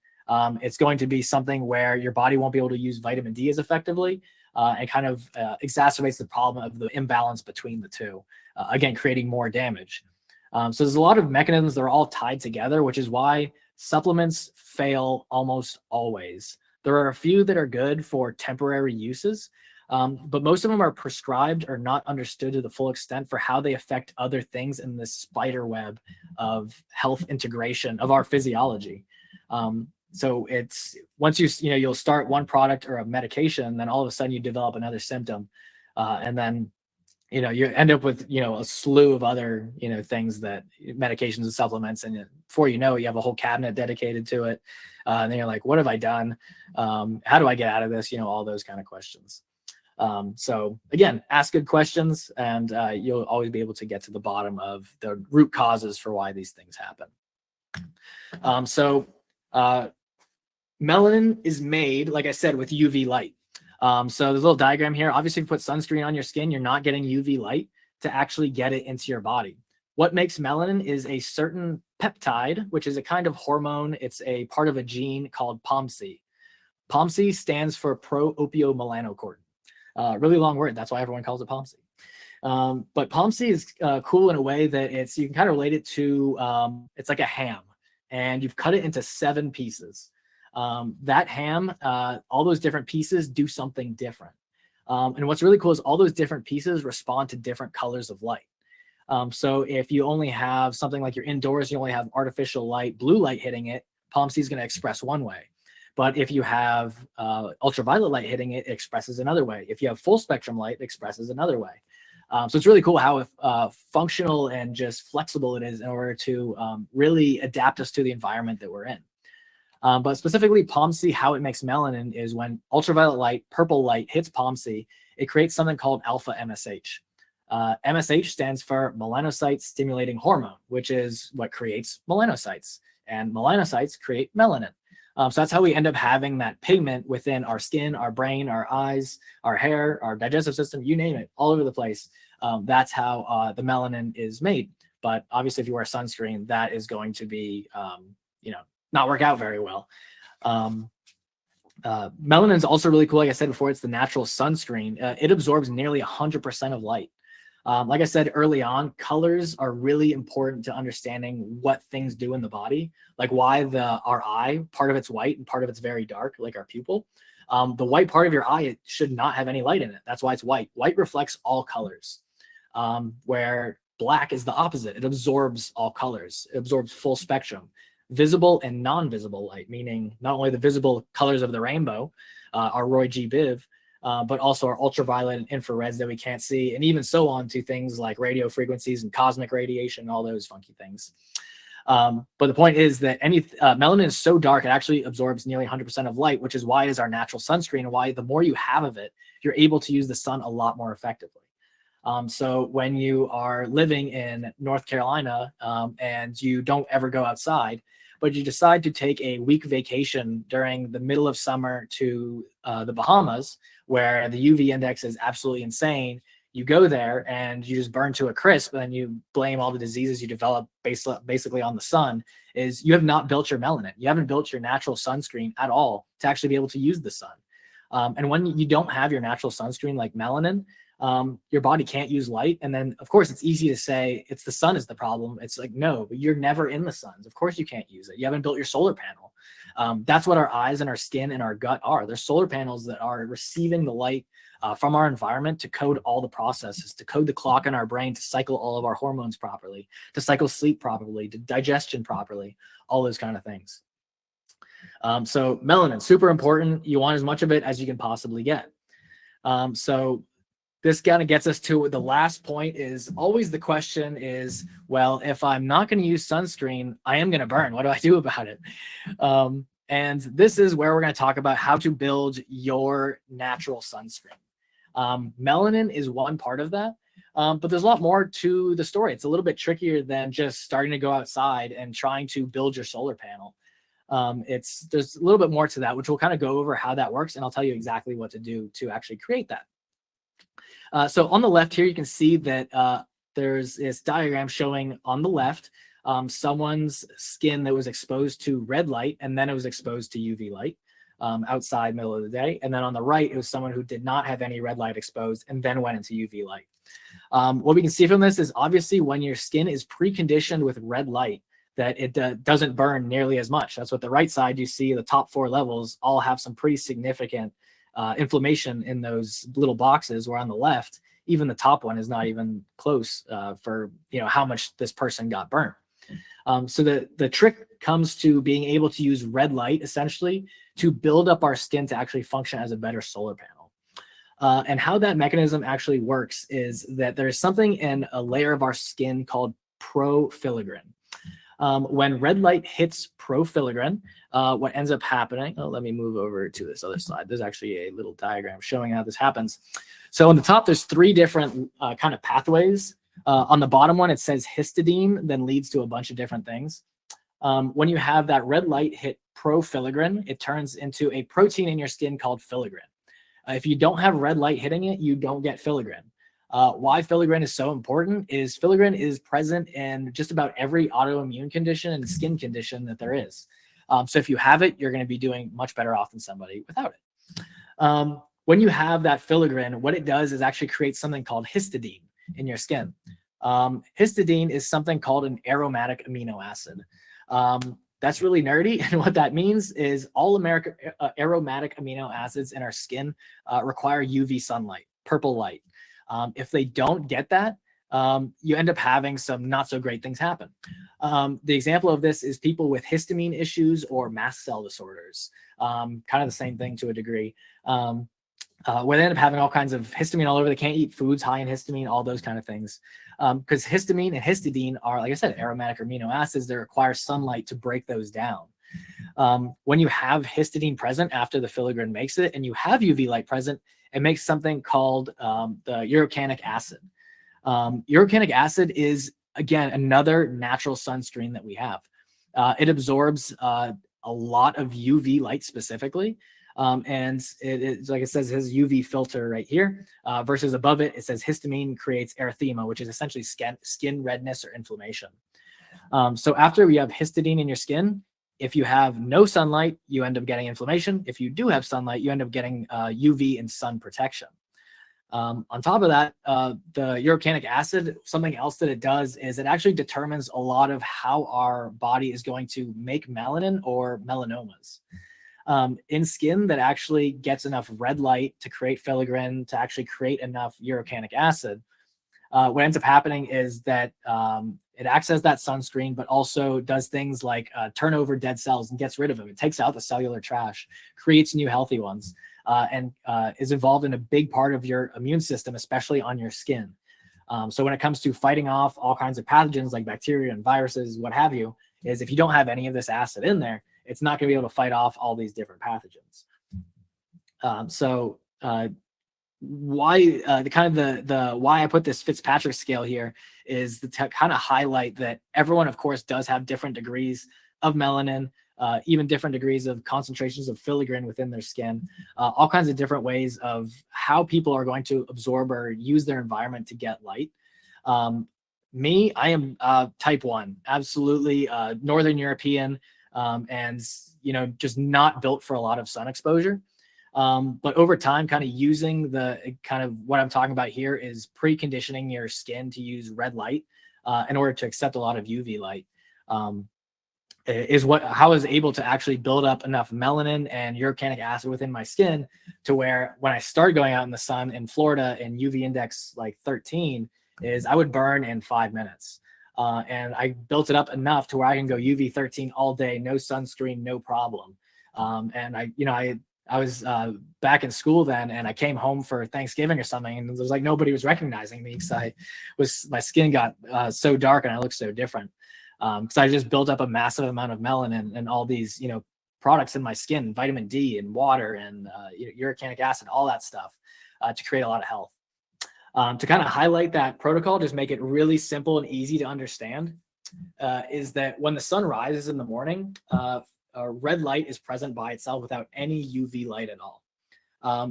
it's going to be something where your body won't be able to use vitamin D as effectively, and kind of exacerbates the problem of the imbalance between the two, again, creating more damage. So there's a lot of mechanisms that are all tied together, which is why supplements fail almost always. There are a few that are good for temporary uses, but most of them are prescribed or not understood to the full extent for how they affect other things in this spider web of health integration of our physiology. So it's once you'll start one product or a medication, and then all of a sudden you develop another symptom, and then you end up with a slew of other things, that medications and supplements, and before you know it, you have a whole cabinet dedicated to it, and then you're like, what have I done? How do I get out of this? All those kind of questions. So again, ask good questions, and you'll always be able to get to the bottom of the root causes for why these things happen. Melanin is made, like I said, with UV light. So there's a little diagram here. Obviously, if you put sunscreen on your skin, you're not getting UV light to actually get it into your body. What makes melanin is a certain peptide, which is a kind of hormone. It's a part of a gene called POMC. POMC stands for pro-opiomelanocortin. Really long word. That's why everyone calls it POMC. But POMC is cool in a way that you can kind of relate it to, it's like a ham, and you've cut it into 7 pieces. That ham, all those different pieces do something different. And what's really cool is all those different pieces respond to different colors of light. So if you only have something like you're indoors, you only have artificial light, blue light hitting it, POMC is going to express one way. But if you have ultraviolet light hitting it, it expresses another way. If you have full spectrum light, it expresses another way. So it's really cool how functional and just flexible it is in order to really adapt us to the environment that we're in. But specifically POMC, how it makes melanin is when ultraviolet light, purple light, hits POMC, it creates something called alpha MSH. MSH stands for melanocyte stimulating hormone, which is what creates melanocytes. And melanocytes create melanin. So that's how we end up having that pigment within our skin, our brain, our eyes, our hair, our digestive system, you name it, all over the place. That's how the melanin is made. But obviously, if you wear sunscreen, that is going to be, not work out very well. Melanin is also really cool. Like I said before, it's the natural sunscreen. It absorbs nearly 100% of light. Like I said early on, colors are really important to understanding what things do in the body, like why our eye, part of it's white and part of it's very dark, like our pupil. The white part of your eye, it should not have any light in it. That's why it's white. White reflects all colors, where black is the opposite. It absorbs all colors. It absorbs full spectrum. Visible and non-visible light, meaning not only the visible colors of the rainbow, our Roy G. Biv, but also our ultraviolet and infrareds that we can't see, and even so on to things like radio frequencies and cosmic radiation, all those funky things. But the point is that melanin is so dark, it actually absorbs nearly 100% of light, which is why it is our natural sunscreen, and why the more you have of it, you're able to use the sun a lot more effectively. So when you are living in North Carolina and you don't ever go outside, but you decide to take a week vacation during the middle of summer to the Bahamas, where the UV index is absolutely insane, you go there and you just burn to a crisp, and then you blame all the diseases you develop basically on the sun, is you have not built your melanin. You haven't built your natural sunscreen at all to actually be able to use the sun. And when you don't have your natural sunscreen like melanin, your body can't use light. And then of course it's easy to say it's the sun is the problem. It's like, no, but you're never in the sun. Of course you can't use it. You haven't built your solar panel. That's what our eyes and our skin and our gut are. They're solar panels that are receiving the light from our environment to code all the processes, to code the clock in our brain, to cycle all of our hormones properly, to cycle sleep properly, to digestion properly, all those kind of things. So melanin, super important. You want as much of it as you can possibly get. So this kind of gets us to the last point. Is always the question is, well, if I'm not going to use sunscreen, I am going to burn. What do I do about it? And this is where we're going to talk about how to build your natural sunscreen. Melanin is one part of that, but there's a lot more to the story. It's a little bit trickier than just starting to go outside and trying to build your solar panel. There's a little bit more to that, which we'll kind of go over how that works, and I'll tell you exactly what to do to actually create that. So on the left here, you can see that there's this diagram showing on the left someone's skin that was exposed to red light, and then it was exposed to UV light outside middle of the day. And then on the right, it was someone who did not have any red light exposed and then went into UV light. What we can see from this is obviously when your skin is preconditioned with red light, that it doesn't burn nearly as much. That's what the right side, you see the top 4 levels all have some pretty significant inflammation in those little boxes, where on the left, even the top one is not even close for how much this person got burnt. So the trick comes to being able to use red light essentially to build up our skin to actually function as a better solar panel. And how that mechanism actually works is that there's something in a layer of our skin called profilagrin. When red light hits profilagrin, what ends up happening, let me move over to this other slide. There's actually a little diagram showing how this happens. So on the top, there's 3 different kind of pathways. On the bottom one, it says histidine, then leads to a bunch of different things. When you have that red light hit profilagrin, it turns into a protein in your skin called filagrin. If you don't have red light hitting it, you don't get filagrin. Why filagrin is so important is filagrin is present in just about every autoimmune condition and skin condition that there is. So if you have it, you're going to be doing much better off than somebody without it. When you have that filagrin, what it does is actually create something called histidine in your skin. Histidine is something called an aromatic amino acid. That's really nerdy, and what that means is all aromatic amino acids in our skin require UV sunlight, purple light. If they don't get that, you end up having some not so great things happen. The example of this is people with histamine issues or mast cell disorders, kind of the same thing to a degree, where they end up having all kinds of histamine all over. They can't eat foods high in histamine, all those kind of things. Because histamine and histidine are, like I said, aromatic amino acids that require sunlight to break those down. When you have histidine present after the filagrin makes it, and you have UV light present, it makes something called the urocanic acid. Urocanic acid is, again, another natural sunscreen that we have. It absorbs a lot of UV light specifically. And it's like it says, it has UV filter right here, versus above it, it says histamine creates erythema, which is essentially skin redness or inflammation. So after we have histidine in your skin, if you have no sunlight, you end up getting inflammation. If you do have sunlight, you end up getting UV and sun protection. On top of that, the urocanic acid, something else that it does is it actually determines a lot of how our body is going to make melanin or melanomas. In skin that actually gets enough red light to create filagrin, to actually create enough urocanic acid, what ends up happening is that it acts as that sunscreen, but also does things like turn over dead cells and gets rid of them. It takes out the cellular trash, creates new healthy ones, and is involved in a big part of your immune system, especially on your skin. So when it comes to fighting off all kinds of pathogens like bacteria and viruses, what have you, is if you don't have any of this acid in there, it's not going to be able to fight off all these different pathogens. Why why I put this Fitzpatrick scale here is to kind of highlight that everyone, of course, does have different degrees of melanin, even different degrees of concentrations of filagrin within their skin, all kinds of different ways of how people are going to absorb or use their environment to get light. Me, I am type 1, absolutely Northern European, and just not built for a lot of sun exposure. But over time, kind of using what I'm talking about here is preconditioning your skin to use red light in order to accept a lot of UV light. is how I was able to actually build up enough melanin and urocanic acid within my skin to where when I started going out in the sun in Florida in UV index like 13 is I would burn in 5 minutes. And I built it up enough to where I can go UV 13 all day, no sunscreen, no problem. And I was back in school then, and I came home for Thanksgiving or something, and it was like nobody was recognizing me because my skin got so dark and I looked so different. Because I just built up a massive amount of melanin and all these, products in my skin, vitamin D and water and urocanic acid, all that stuff to create a lot of health. To kind of highlight that protocol, just make it really simple and easy to understand, is that when the sun rises in the morning, red light is present by itself without any UV light at all.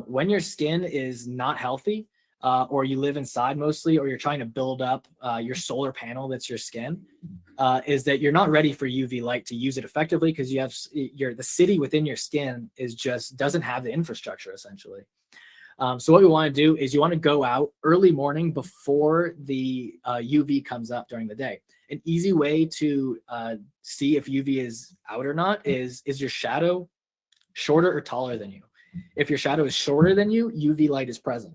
When your skin is not healthy, or you live inside mostly, or you're trying to build up your solar panel that's your skin, is that you're not ready for UV light to use it effectively because the city within your skin doesn't have the infrastructure essentially. So what we want to do is you want to go out early morning before the UV comes up during the day. An easy way to see if UV is out or not is your shadow shorter or taller than you? If your shadow is shorter than you, UV light is present.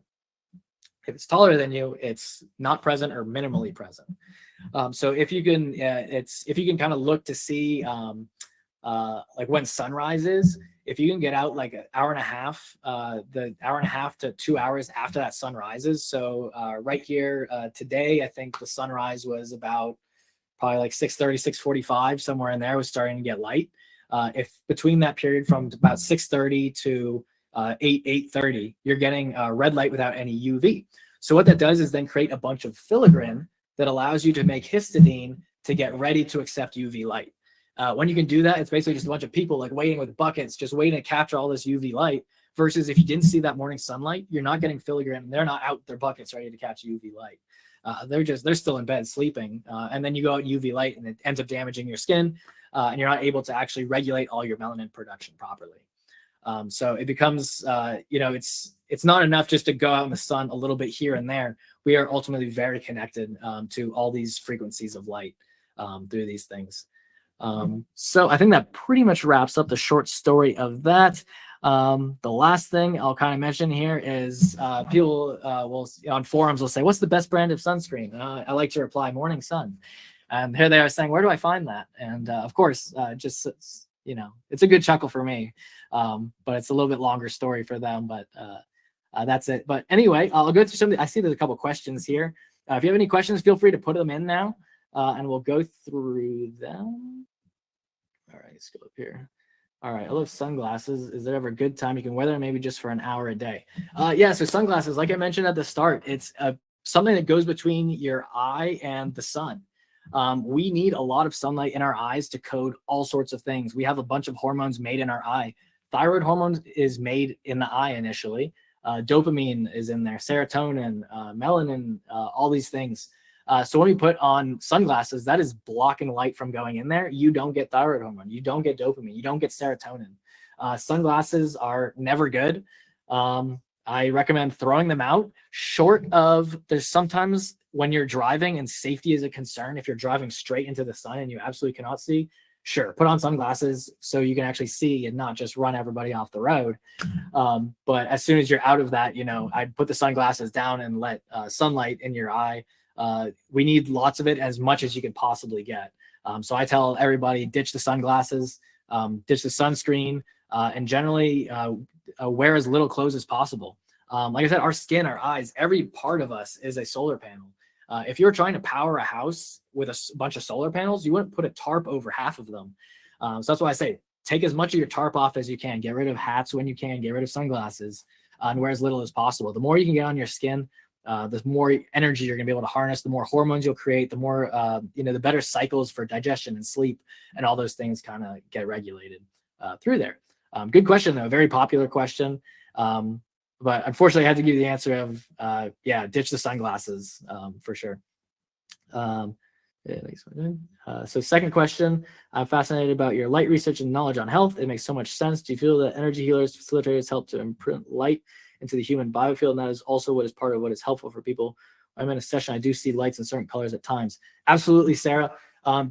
If it's taller than you, it's not present or minimally present. So if you can, kind of look to see like when sunrise is, if you can get out like an hour and a half, the hour and a half to 2 hours after that sun rises. So right here today, I think the sunrise was about probably like 6:30, 6:45, somewhere in there was starting to get light. If between that period from about 6:30 to 8:30, you're getting red light without any UV. So what that does is then create a bunch of filigrin that allows you to make histidine to get ready to accept UV light. When you can do that, it's basically just a bunch of people like waiting with buckets, just waiting to capture all this UV light, versus if you didn't see that morning sunlight, you're not getting filigrin and they're not out their buckets ready to catch UV light. They're still in bed sleeping. And then you go out in UV light and it ends up damaging your skin and you're not able to actually regulate all your melanin production properly. So it becomes, it's not enough just to go out in the sun a little bit here and there. We are ultimately very connected to all these frequencies of light through these things. So I think that pretty much wraps up the short story of that. The last thing I'll kind of mention here is people will on forums will say, what's the best brand of sunscreen? I like to reply, Morning Sun. And here they are saying, where do I find that? And of course, it's a good chuckle for me, but it's a little bit longer story for them, but that's it. But anyway, I'll go through something. I see there's a couple questions here. If you have any questions, feel free to put them in now and we'll go through them. All right, let's go up here. All right, I love sunglasses. Is there ever a good time you can wear them? Maybe just for an hour a day? Yeah, so sunglasses, like I mentioned at the start, it's something that goes between your eye and the sun. We need a lot of sunlight in our eyes to code all sorts of things. We have a bunch of hormones made in our eye. Thyroid hormone is made in the eye initially. Dopamine is in there, serotonin, melanin, all these things. So when we put on sunglasses, that is blocking light from going in there. You don't get thyroid hormone. You don't get dopamine. You don't get serotonin. Sunglasses are never good. I recommend throwing them out short of, there's sometimes when you're driving and safety is a concern, if you're driving straight into the sun and you absolutely cannot see, sure, put on sunglasses so you can actually see and not just run everybody off the road. But as soon as you're out of that, I'd put the sunglasses down and let sunlight in your eye. We need lots of it, as much as you can possibly get. So I tell everybody, ditch the sunglasses, ditch the sunscreen, and generally wear as little clothes as possible. Like I said, our skin, our eyes, every part of us is a solar panel. If you're trying to power a house with a bunch of solar panels, you wouldn't put a tarp over half of them. So that's why I say, take as much of your tarp off as you can. Get rid of hats when you can. Get rid of sunglasses and wear as little as possible. The more you can get on your skin, the more energy you're going to be able to harness, the more hormones you'll create, the more, the better cycles for digestion and sleep and all those things kind of get regulated through there. Good question, though. Very popular question. But unfortunately, I had to give you the answer of, ditch the sunglasses for sure. So second question, I'm fascinated about your light research and knowledge on health. It makes so much sense. Do you feel that energy healers, facilitators help to imprint light into the human biofield? And that is also what is part of what is helpful for people. I'm in a session, I do see lights in certain colors at times. Absolutely, Sarah.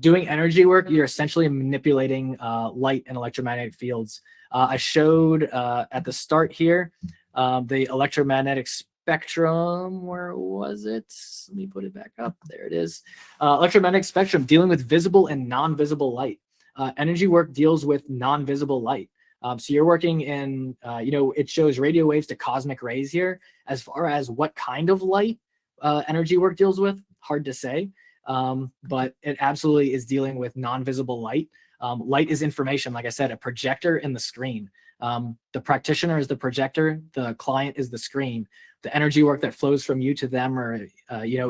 Doing energy work, you're essentially manipulating light and electromagnetic fields. I showed at the start here the electromagnetic spectrum. Where was it? Let me put it back up. There it is. Electromagnetic spectrum, dealing with visible and non-visible light. Energy work deals with non-visible light. So you're working in, it shows radio waves to cosmic rays here. As far as what kind of light energy work deals with, hard to say. But it absolutely is dealing with non-visible light. Light is information, like I said, a projector in the screen. The practitioner is the projector, the client is the screen. The energy work that flows from you to them, or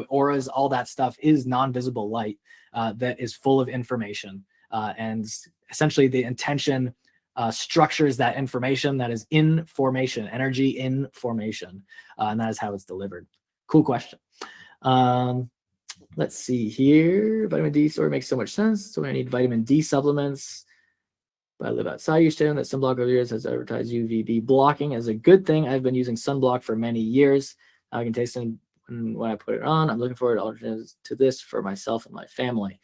auras, all that stuff is non-visible light that is full of information. And essentially the intention structures that information that is in formation, energy in formation, and that is how it's delivered. Cool question. Let's see here. Vitamin D story makes so much sense. So I need vitamin D supplements. But I live outside. You're saying that sunblock over years has advertised UVB blocking as a good thing. I've been using sunblock for many years. I can taste it when I put it on. I'm looking forward to alternatives to this for myself and my family.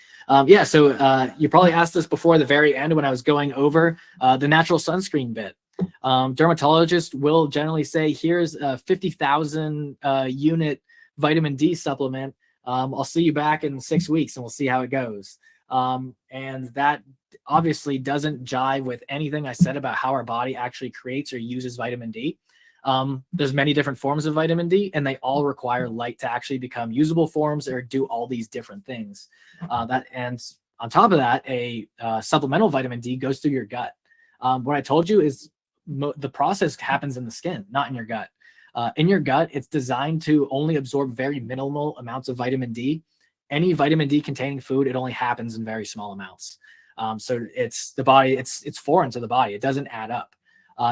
So you probably asked this before the very end when I was going over the natural sunscreen bit. Dermatologists will generally say, here's a 50,000 unit vitamin D supplement. I'll see you back in 6 weeks and we'll see how it goes. And that obviously doesn't jive with anything I said about how our body actually creates or uses vitamin D. There's many different forms of vitamin D, and they all require light to actually become usable forms or do all these different things. And on top of that, a supplemental vitamin D goes through your gut. What I told you is the process happens in the skin, not in your gut. In your gut, it's designed to only absorb very minimal amounts of vitamin D. Any vitamin D containing food, it only happens in very small amounts. So it's the body, it's foreign to the body. It doesn't add up.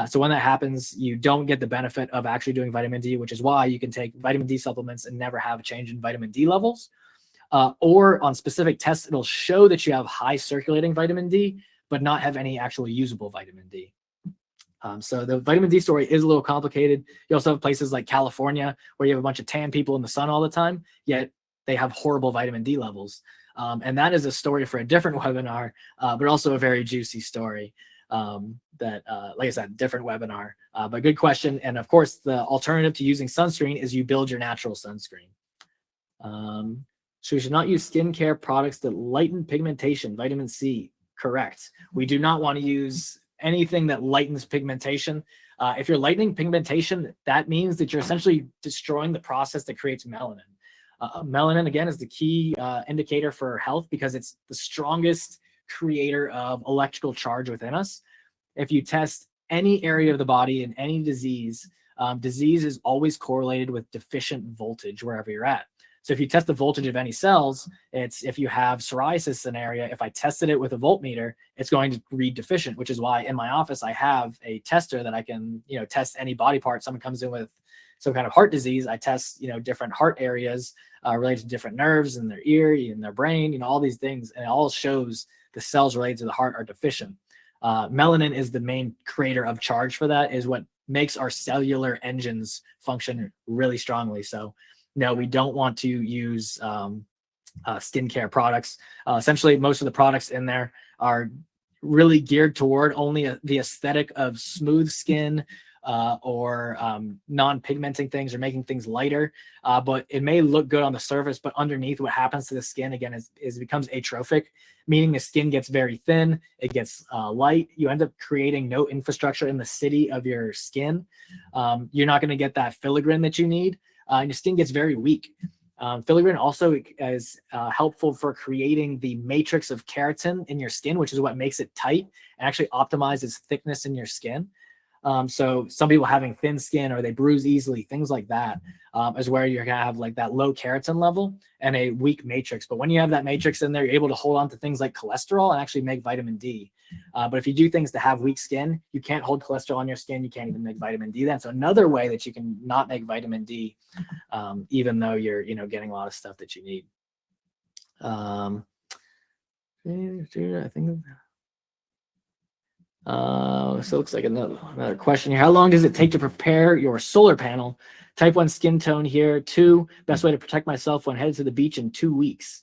So when that happens, you don't get the benefit of actually doing vitamin D, which is why you can take vitamin D supplements and never have a change in vitamin D levels. Or on specific tests, it'll show that you have high circulating vitamin D, but not have any actual usable vitamin D. So the vitamin D story is a little complicated. You also have places like California where you have a bunch of tan people in the sun all the time, yet they have horrible vitamin D levels. And that is a story for a different webinar, but also a very juicy story that, like I said, different webinar. But good question. And of course, the alternative to using sunscreen is you build your natural sunscreen. So we should not use skincare products that lighten pigmentation, vitamin C. Correct. We do not want to use anything that lightens pigmentation. If you're lightening pigmentation, that means that you're essentially destroying the process that creates melanin. Melanin, again, is the key indicator for health because it's the strongest creator of electrical charge within us. If you test any area of the body in any disease, disease is always correlated with deficient voltage wherever you're at. So if you test the voltage of any cells, it's if you have psoriasis in an area, if I tested it with a voltmeter, it's going to read deficient, which is why in my office I have a tester that I can, test any body part. Someone comes in with some kind of heart disease, I test, different heart areas related to different nerves in their ear, in their brain, all these things, and it all shows the cells related to the heart are deficient. Melanin is the main creator of charge for that, is what makes our cellular engines function really strongly. So no, we don't want to use skincare products. Essentially, most of the products in there are really geared toward only the aesthetic of smooth skin or non-pigmenting things or making things lighter. But it may look good on the surface, but underneath what happens to the skin, again, is it becomes atrophic, meaning the skin gets very thin, it gets light. You end up creating no infrastructure in the city of your skin. You're not going to get that filigree that you need. And your skin gets very weak. Filigree also is helpful for creating the matrix of keratin in your skin, which is what makes it tight and actually optimizes thickness in your skin. So some people having thin skin or they bruise easily, things like that, is where you're going to have like that low keratin level and a weak matrix. But when you have that matrix in there, you're able to hold on to things like cholesterol and actually make vitamin D. But if you do things to have weak skin, you can't hold cholesterol on your skin. You can't even make vitamin D then. So another way that you can not make vitamin D, even though you're, getting a lot of stuff that you need. I think So it looks like another question here. How long does it take to prepare your solar panel? Type 1 skin tone here. 2, best way to protect myself when headed to the beach in 2 weeks.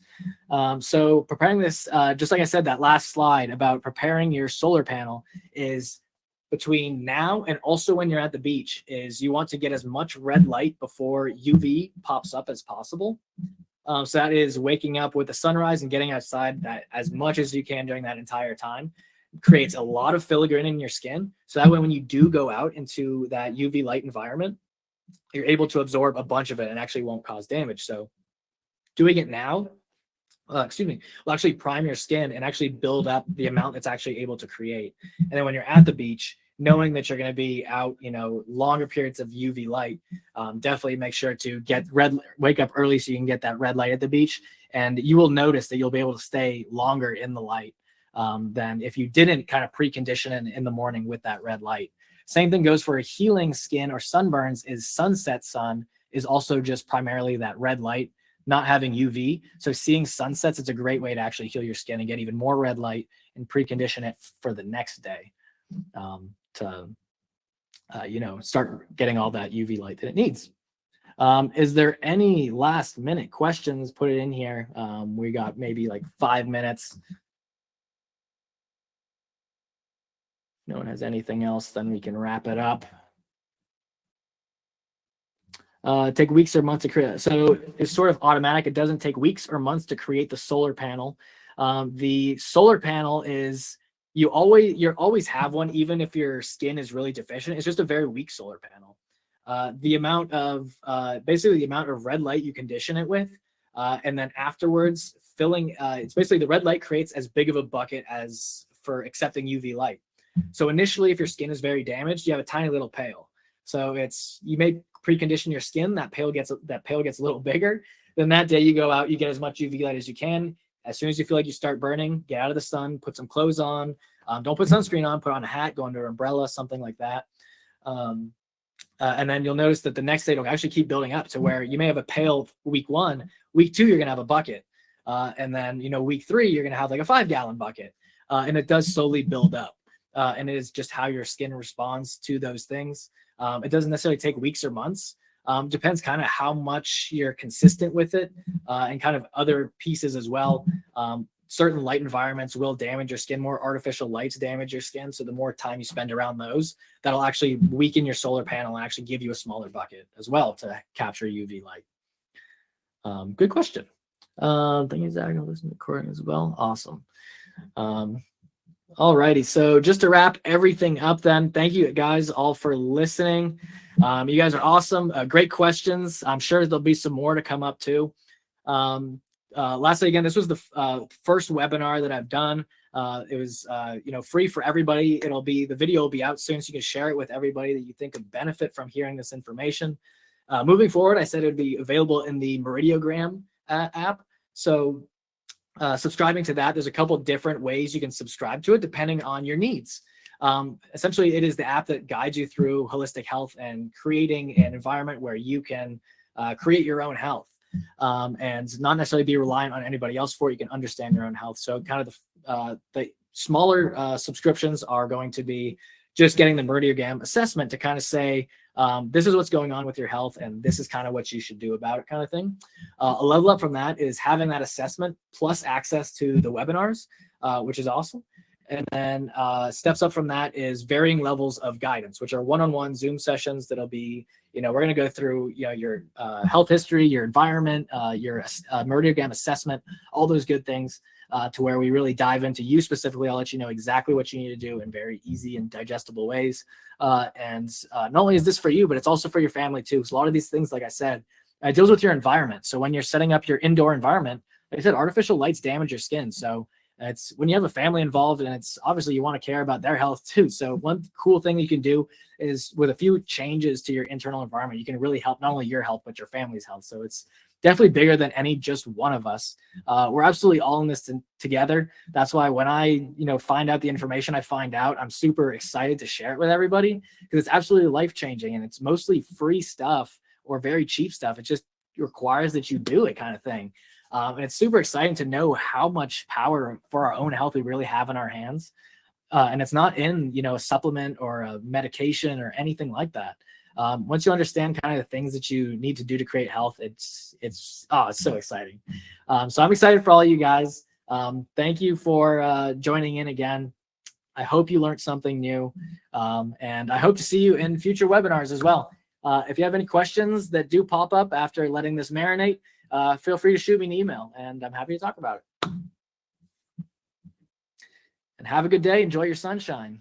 So preparing this, just like I said, that last slide about preparing your solar panel is between now and also when you're at the beach, is you want to get as much red light before UV pops up as possible. So that is waking up with the sunrise and getting outside that as much as you can during that entire time. Creates a lot of filigree in your skin. So that way, when you do go out into that UV light environment, you're able to absorb a bunch of it and actually won't cause damage. So doing it now, will actually prime your skin and actually build up the amount that's actually able to create. And then when you're at the beach, knowing that you're going to be out, longer periods of UV light, definitely make sure to wake up early so you can get that red light at the beach. And you will notice that you'll be able to stay longer in the light than if you didn't kind of precondition in the morning with that red light. Same thing goes for healing skin or sunburns. Is sunset sun is also just primarily that red light, not having UV. So seeing sunsets is a great way to actually heal your skin and get even more red light and precondition it for the next day to start getting all that UV light that it needs. Is there any last minute questions? Put it in here. We got maybe like 5 minutes. No one has anything else, then we can wrap it up. Take weeks or months to create. So it's sort of automatic. It doesn't take weeks or months to create the solar panel. The solar panel is, you always have one, even if your skin is really deficient. It's just a very weak solar panel. The amount of red light you condition it with, and then afterwards filling. It's basically the red light creates as big of a bucket as for accepting UV light. So initially, if your skin is very damaged, you have a tiny little pail. So you may precondition your skin. That pail gets a little bigger. Then that day you go out, you get as much UV light as you can. As soon as you feel like you start burning, get out of the sun, put some clothes on. Don't put sunscreen on. Put on a hat, go under an umbrella, something like that. And then you'll notice that the next day it'll actually keep building up to where you may have a pail week 1, week 2 you're gonna have a bucket, and then week 3 you're gonna have like a 5-gallon bucket, and it does slowly build up. And it is just how your skin responds to those things. It doesn't necessarily take weeks or months. Depends kind of how much you're consistent with it, and kind of other pieces as well. Certain light environments will damage your skin more. Artificial lights damage your skin. So the more time you spend around those, that'll actually weaken your solar panel and actually give you a smaller bucket as well to capture UV light. Good question. Thank you, Zac. I'll listen to recording as well. Awesome. Alrighty, so just to wrap everything up then, thank you guys all for listening. You guys are awesome. Great questions. I'm sure there'll be some more to come up too. Lastly, again, this was the first webinar that I've done. It was free for everybody. The video will be out soon, so you can share it with everybody that you think could benefit from hearing this information. Moving forward, I said it would be available in the Meridiogram app. So subscribing to that, there's a couple different ways you can subscribe to it depending on your needs. Essentially, it is the app that guides you through holistic health and creating an environment where you can create your own health, and not necessarily be reliant on anybody else for it. You can understand your own health. So kind of the smaller subscriptions are going to be just getting the Meridiogram assessment to kind of say, this is what's going on with your health and this is kind of what you should do about it, kind of thing. A level up from that is having that assessment plus access to the webinars, which is awesome. And then steps up from that is varying levels of guidance, which are one-on-one Zoom sessions that'll be, we're going to go through your health history, your environment, your Meridiogram assessment, all those good things, to where we really dive into you specifically. I'll let you know exactly what you need to do in very easy and digestible ways. And not only is this for you, but it's also for your family too. So a lot of these things, like I said, it deals with your environment. So when you're setting up your indoor environment, like I said, artificial lights damage your skin. So it's when you have a family involved, and it's obviously you want to care about their health too. So one cool thing you can do is with a few changes to your internal environment, you can really help not only your health, but your family's health. So it's definitely bigger than any just one of us. We're absolutely all in this together. That's why when I, find out the information I find out, I'm super excited to share it with everybody, because it's absolutely life-changing, and it's mostly free stuff or very cheap stuff. It just requires that you do it, kind of thing. And it's super exciting to know how much power for our own health we really have in our hands. and it's not in, you know, a supplement or a medication or anything like that. Once you understand kind of the things that you need to do to create health, it's so exciting. So I'm excited for all of you guys. Thank you for joining in again. I hope you learned something new, and I hope to see you in future webinars as well. If you have any questions that do pop up after letting this marinate, feel free to shoot me an email, and I'm happy to talk about it. And have a good day. Enjoy your sunshine.